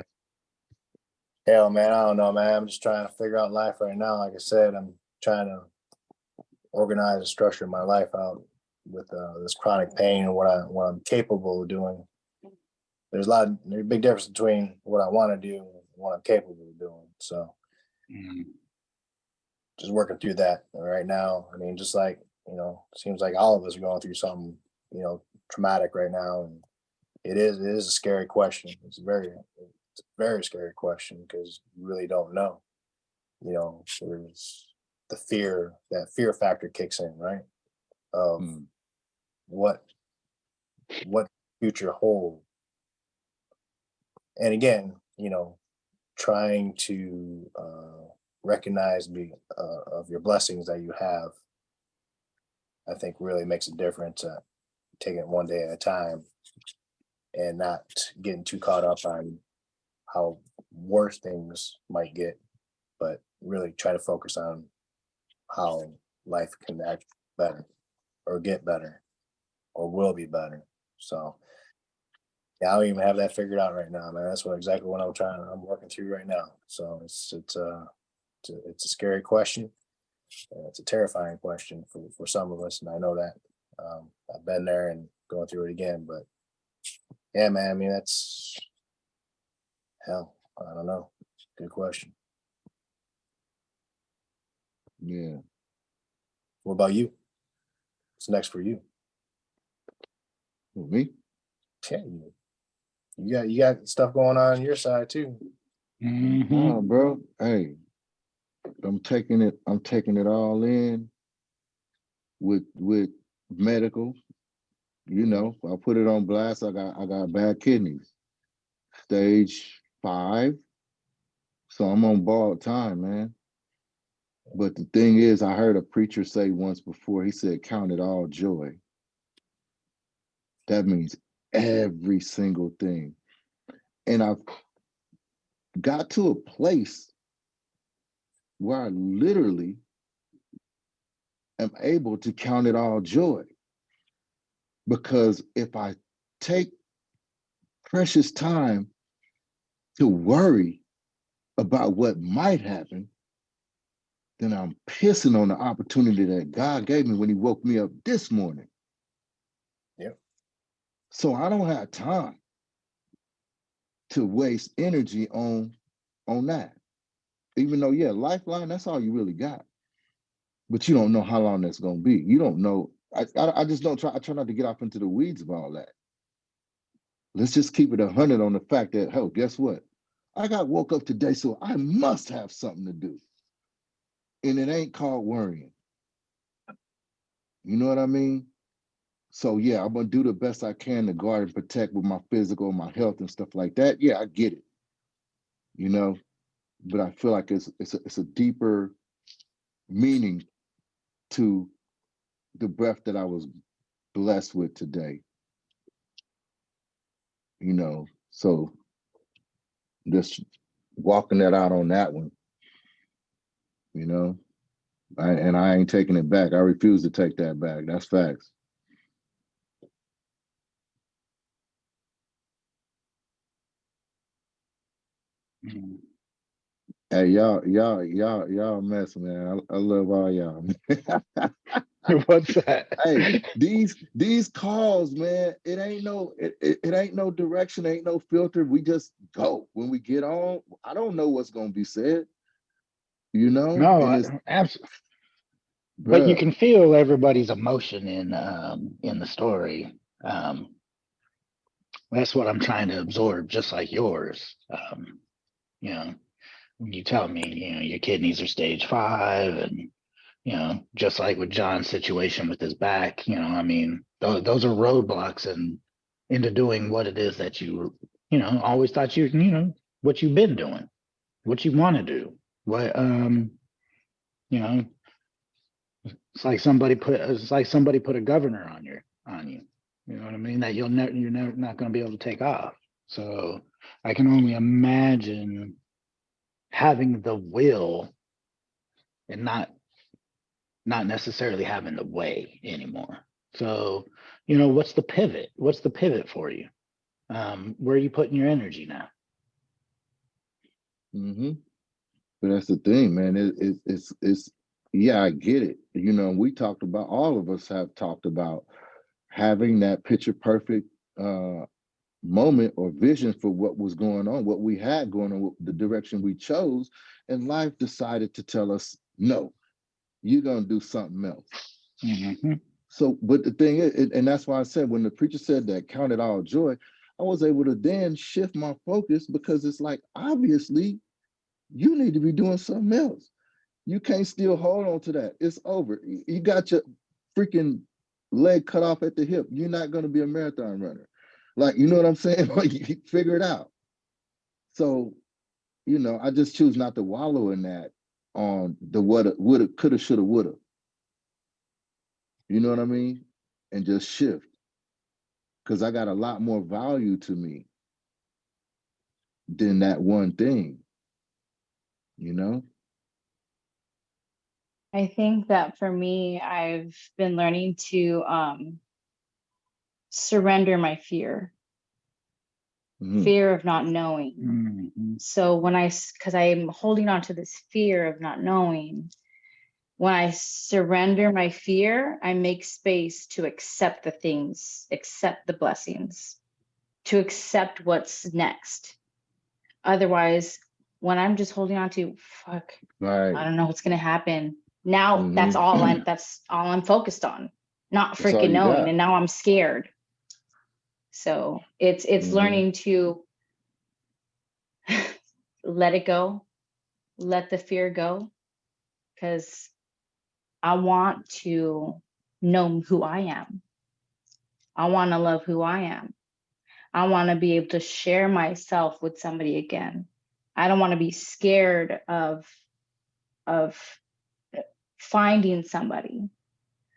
Hell, man, I don't know, man. I'm just trying to figure out life right now. Like I said, I'm trying to organize and structure my life out with this chronic pain and what I'm capable of doing. There's a big difference between what I want to do and what I'm capable of doing. So just working through that right now. I mean, just like, you know, seems like all of us are going through something, you know, traumatic right now. And it is a scary question. It's a very scary question because you really don't know. You know, there's that fear factor kicks in, right? Of what future hold. And again, you know, trying to recognize of your blessings that you have, I think really makes a difference. Taking it one day at a time and not getting too caught up on how worse things might get, but really try to focus on how life can act better or get better or will be better. So yeah, I don't even have that figured out right now, man. That's exactly what I'm working through right now. So it's a scary question. It's a terrifying question for some of us, and I know that. I've been there and going through it again, but yeah, man. I mean, that's hell. I don't know. Good question. Yeah. What about you? What's next for you? Who, me? Yeah, you got stuff going on your side too. Oh, bro. Hey, I'm taking it all in with medical. You know, I put it on blast. I got bad kidneys, stage 5. So I'm on borrowed time, man. But the thing is, I heard a preacher say once before, he said, count it all joy. That means every single thing. And I've got to a place where I literally am able to count it all joy. Because if I take precious time to worry about what might happen, then I'm pissing on the opportunity that God gave me when he woke me up this morning. Yep. So I don't have time to waste energy on that. Even though, yeah, lifeline, that's all you really got. But you don't know how long that's going to be. You don't know. I just don't try. I try not to get off into the weeds of all that. Let's just keep it 100 on the fact that, hell, guess what? I got woke up today, so I must have something to do. And it ain't called worrying. You know what I mean? So yeah, I'm gonna do the best I can to guard and protect with my physical, my health and stuff like that. Yeah, I get it. You know, but I feel like it's a deeper meaning to the breath that I was blessed with today. You know, so just walking that out on that one, you know, I ain't taking it back. I refuse to take that back. That's facts. Hey, y'all mess, man. I love all y'all. What's that? Hey, these calls, man, it ain't no direction, ain't no filter. We just go. When we get on, I don't know what's gonna be said, you know, and No, it's absolutely. But you Bruh. can feel everybody's emotion in the story. That's what I'm trying to absorb, just like yours. You know, when you tell me, your kidneys are stage 5, and just like with John's situation with his back, I mean, those are roadblocks and into doing what it is that always thought what you've been doing, what you want to do. What you know, it's like somebody put a governor on you. You know what I mean? That you're never not going to be able to take off. So I can only imagine having the will and not necessarily having the way anymore. So, what's the pivot? What's the pivot for you? Where are you putting your energy now? But that's the thing, man. It's yeah, I get it. We talked about, all of us have talked about having that picture perfect moment or vision for what was going on, what we had going on, the direction we chose, and life decided to tell us, no, you're gonna do something else. So, but the thing is, and that's why I said, when the preacher said that, count it all joy, I was able to then shift my focus, because it's like, obviously, you need to be doing something else. You can't still hold on to that. It's over. You got your freaking leg cut off at the hip. You're not going to be a marathon runner. Like, you know what I'm saying? Like, you figure it out. So, I just choose not to wallow in that, on the woulda, coulda, shoulda, woulda. You know what I mean? And just shift. Because I got a lot more value to me than that one thing. I think that for me, I've been learning to surrender my fear of not knowing. So because I'm holding on to this fear of not knowing, when I surrender my fear, I make space to accept the things, accept the blessings, to accept what's next. Otherwise, when I'm just holding on to, fuck, right, I don't know what's gonna happen. Now that's all I'm focused on, not freaking knowing. And now I'm scared. So it's learning to let it go, let the fear go, because I want to know who I am. I want to love who I am. I want to be able to share myself with somebody again. I don't want to be scared of finding somebody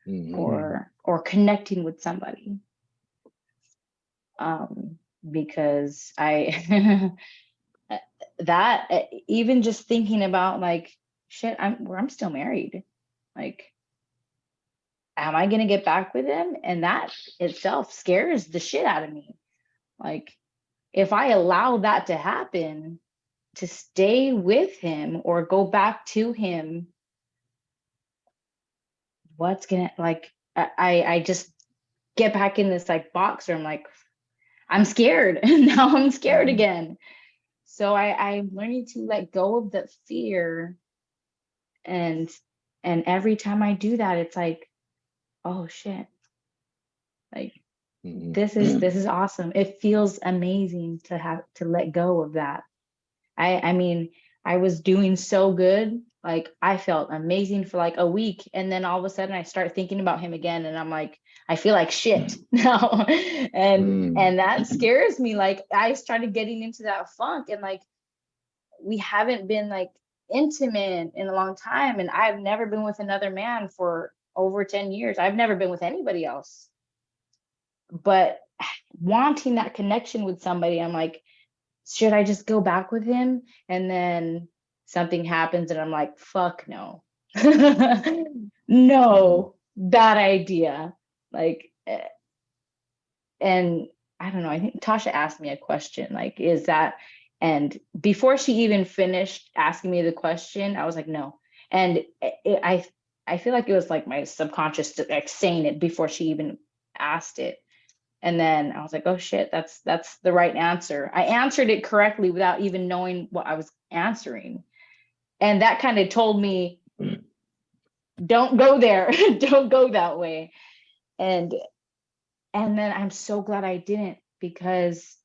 or connecting with somebody. Because that even just thinking about, like, shit, I'm still married. Like, am I gonna get back with him? And that itself scares the shit out of me. Like, if I allow that to happen, to stay with him or go back to him, what's gonna, like, I just get back in this like box where I'm like, I'm scared. Now I'm scared again. So I'm learning to let go of the fear. And every time I do that, it's like, oh shit. Like, this is awesome. It feels amazing to have to let go of that. I mean, I was doing so good. Like, I felt amazing for like a week. And then all of a sudden I start thinking about him again. And I'm like, I feel like shit now. And that scares me. Like, I started getting into that funk, and like, we haven't been like intimate in a long time. And I've never been with another man for over 10 years. I've never been with anybody else. But wanting that connection with somebody, I'm like, should I just go back with him? And then something happens and I'm like, fuck no. No, bad idea. Like, and I don't know, I think Tasha asked me a question, like, is that, and before she even finished asking me the question, I was like, no. And I feel like it was like my subconscious like saying it before she even asked it. And then I was like, oh shit, that's the right answer. I answered it correctly without even knowing what I was answering. And that kind of told me, don't go there. Don't go that way. And then I'm so glad I didn't, because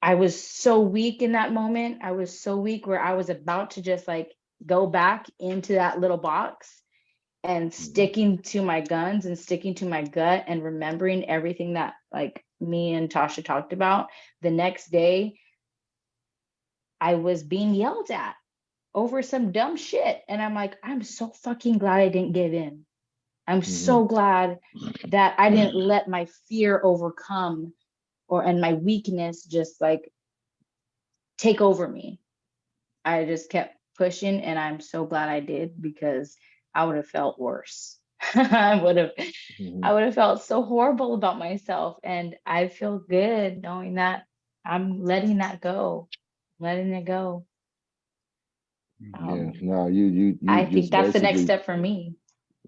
I was so weak in that moment. I was so weak where I was about to just like go back into that little box, and sticking to my guns and sticking to my gut and remembering everything that like me and Tasha talked about. The next day, I was being yelled at over some dumb shit. And I'm like, I'm so fucking glad I didn't give in. I'm so glad that I didn't let my fear overcome and my weakness just like take over me. I just kept pushing, and I'm so glad I did, because I would have felt worse. I would have felt so horrible about myself, and I feel good knowing that I'm letting that go, letting it go. Yeah, no, you I think just that's the next basically, step for me.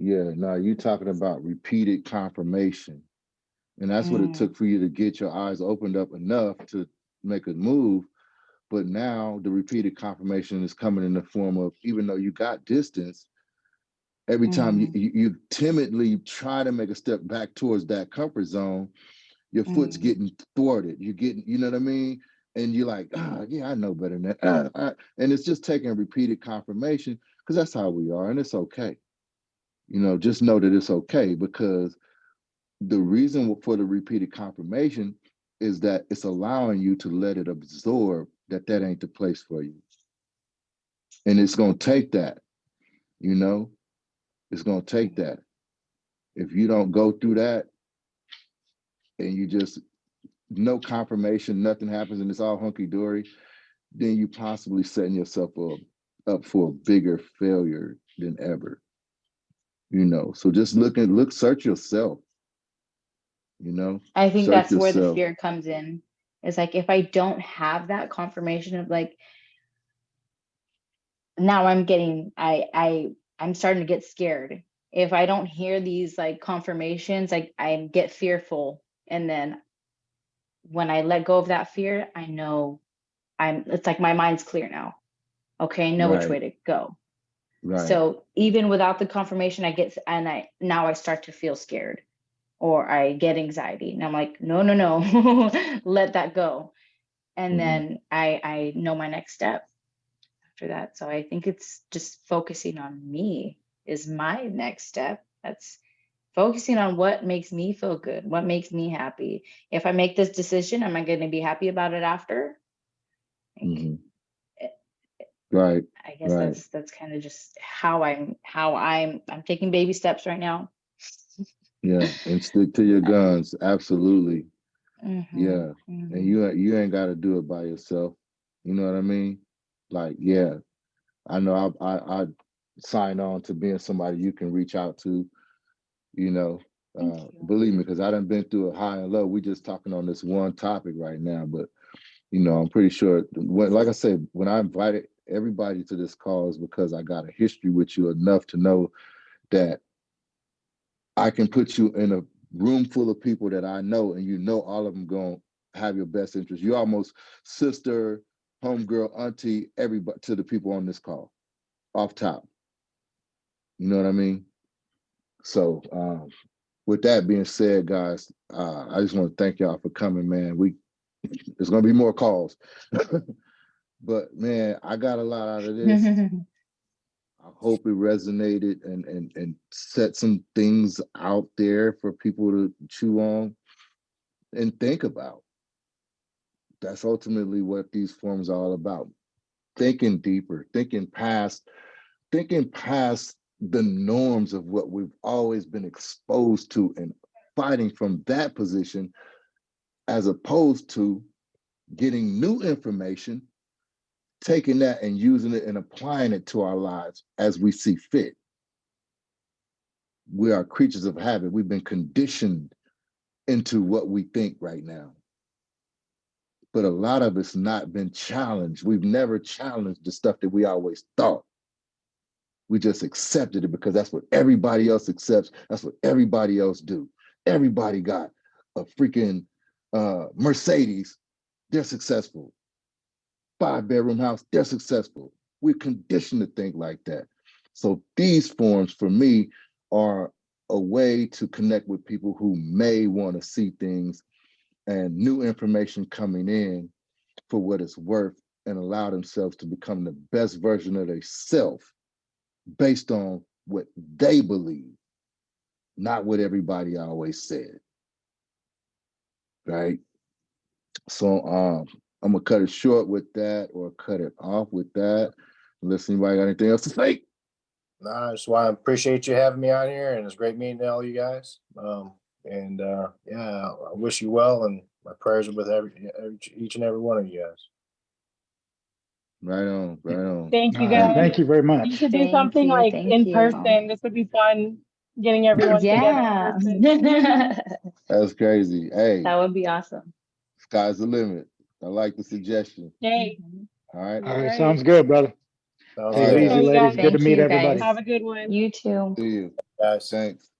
yeah, no, you talking about repeated confirmation. And that's what it took for you to get your eyes opened up enough to make a move. But now the repeated confirmation is coming in the form of, even though you got distance, every time you timidly try to make a step back towards that comfort zone, your foot's getting thwarted. You're getting, you know what I mean? And you're like, yeah, I know better than that. And it's just taking repeated confirmation, because that's how we are, and it's okay. You know, just know that it's okay, because the reason for the repeated confirmation is that it's allowing you to let it absorb that that ain't the place for you. And it's going to take that, you know, it's going to take that. If you don't go through that and you just, no confirmation, nothing happens, and it's all hunky-dory, then you possibly setting yourself up for a bigger failure than ever, you know. So just search yourself, you know, I think search that's where the yourself. fear comes in. It's like, if I don't have that confirmation of like, now I'm starting to get scared. If I don't hear these like confirmations, like I get fearful. And then when I let go of that fear, I know it's like my mind's clear now. Okay, I know which way Right, to go. right. So even without the confirmation, now I start to feel scared, or I get anxiety. And I'm like, no, no, no, let that go. And then I know my next step after that. So I think it's just focusing on me is my next step. That's focusing on what makes me feel good, what makes me happy. If I make this decision, am I going to be happy about it after? Like, Right, I guess right. that's kind of just how I'm taking baby steps right now. Yeah, and stick to your guns. Absolutely. Yeah. And Mhm. you ain't got to do it by yourself. You know what I mean? Like, yeah, I know I sign on to being somebody you can reach out to, you know. Thank you. Believe me, because I done been through a high and low. We just talking on this one topic right now, but you know, I'm pretty sure when, like I said, when I invited everybody to this call is because I got a history with you enough to know that I can put you in a room full of people that I know, and you know all of them going to have your best interest. You're almost sister, homegirl, auntie, everybody to the people on this call, off top. You know what I mean? So with that being said, guys, I just want to thank y'all for coming, man. There's gonna be more calls. But man, I got a lot out of this. I hope it resonated and set some things out there for people to chew on and think about. That's ultimately what these forums are all about. Thinking deeper, thinking past the norms of what we've always been exposed to, and fighting from that position, as opposed to getting new information, taking that and using it and applying it to our lives as we see fit. We are creatures of habit. We've been conditioned into what we think right now. But a lot of it's not been challenged. We've never challenged the stuff that we always thought. We just accepted it because that's what everybody else accepts. That's what everybody else do. Everybody got a freaking Mercedes. They're successful. 5-bedroom house. They're successful. We're conditioned to think like that. So these forums for me are a way to connect with people who may want to see things and new information coming in for what it's worth, and allow themselves to become the best version of themselves based on what they believe, not what everybody always said. Right? So I'm gonna cut it short with that, or cut it off with that. Unless anybody got anything else to say. No, I just want to appreciate you having me on here, and it's great meeting all you guys. Yeah, I wish you well, and my prayers are with each and every one of you guys. Right on, right on. Thank you All right, guys. thank you very We much. should do Thank something you, like thank in you. person. This would be fun, getting everyone together in Yeah. person. That's crazy. Hey, That would be awesome. sky's the limit. I like the suggestion. Hey, Mhm. All right. All right, Right. sounds good, brother. Sounds Take it good, easy, Hey, ladies. guys. Good to Thank meet you, everybody. guys. have a good one. You too. See you. guys. Thanks.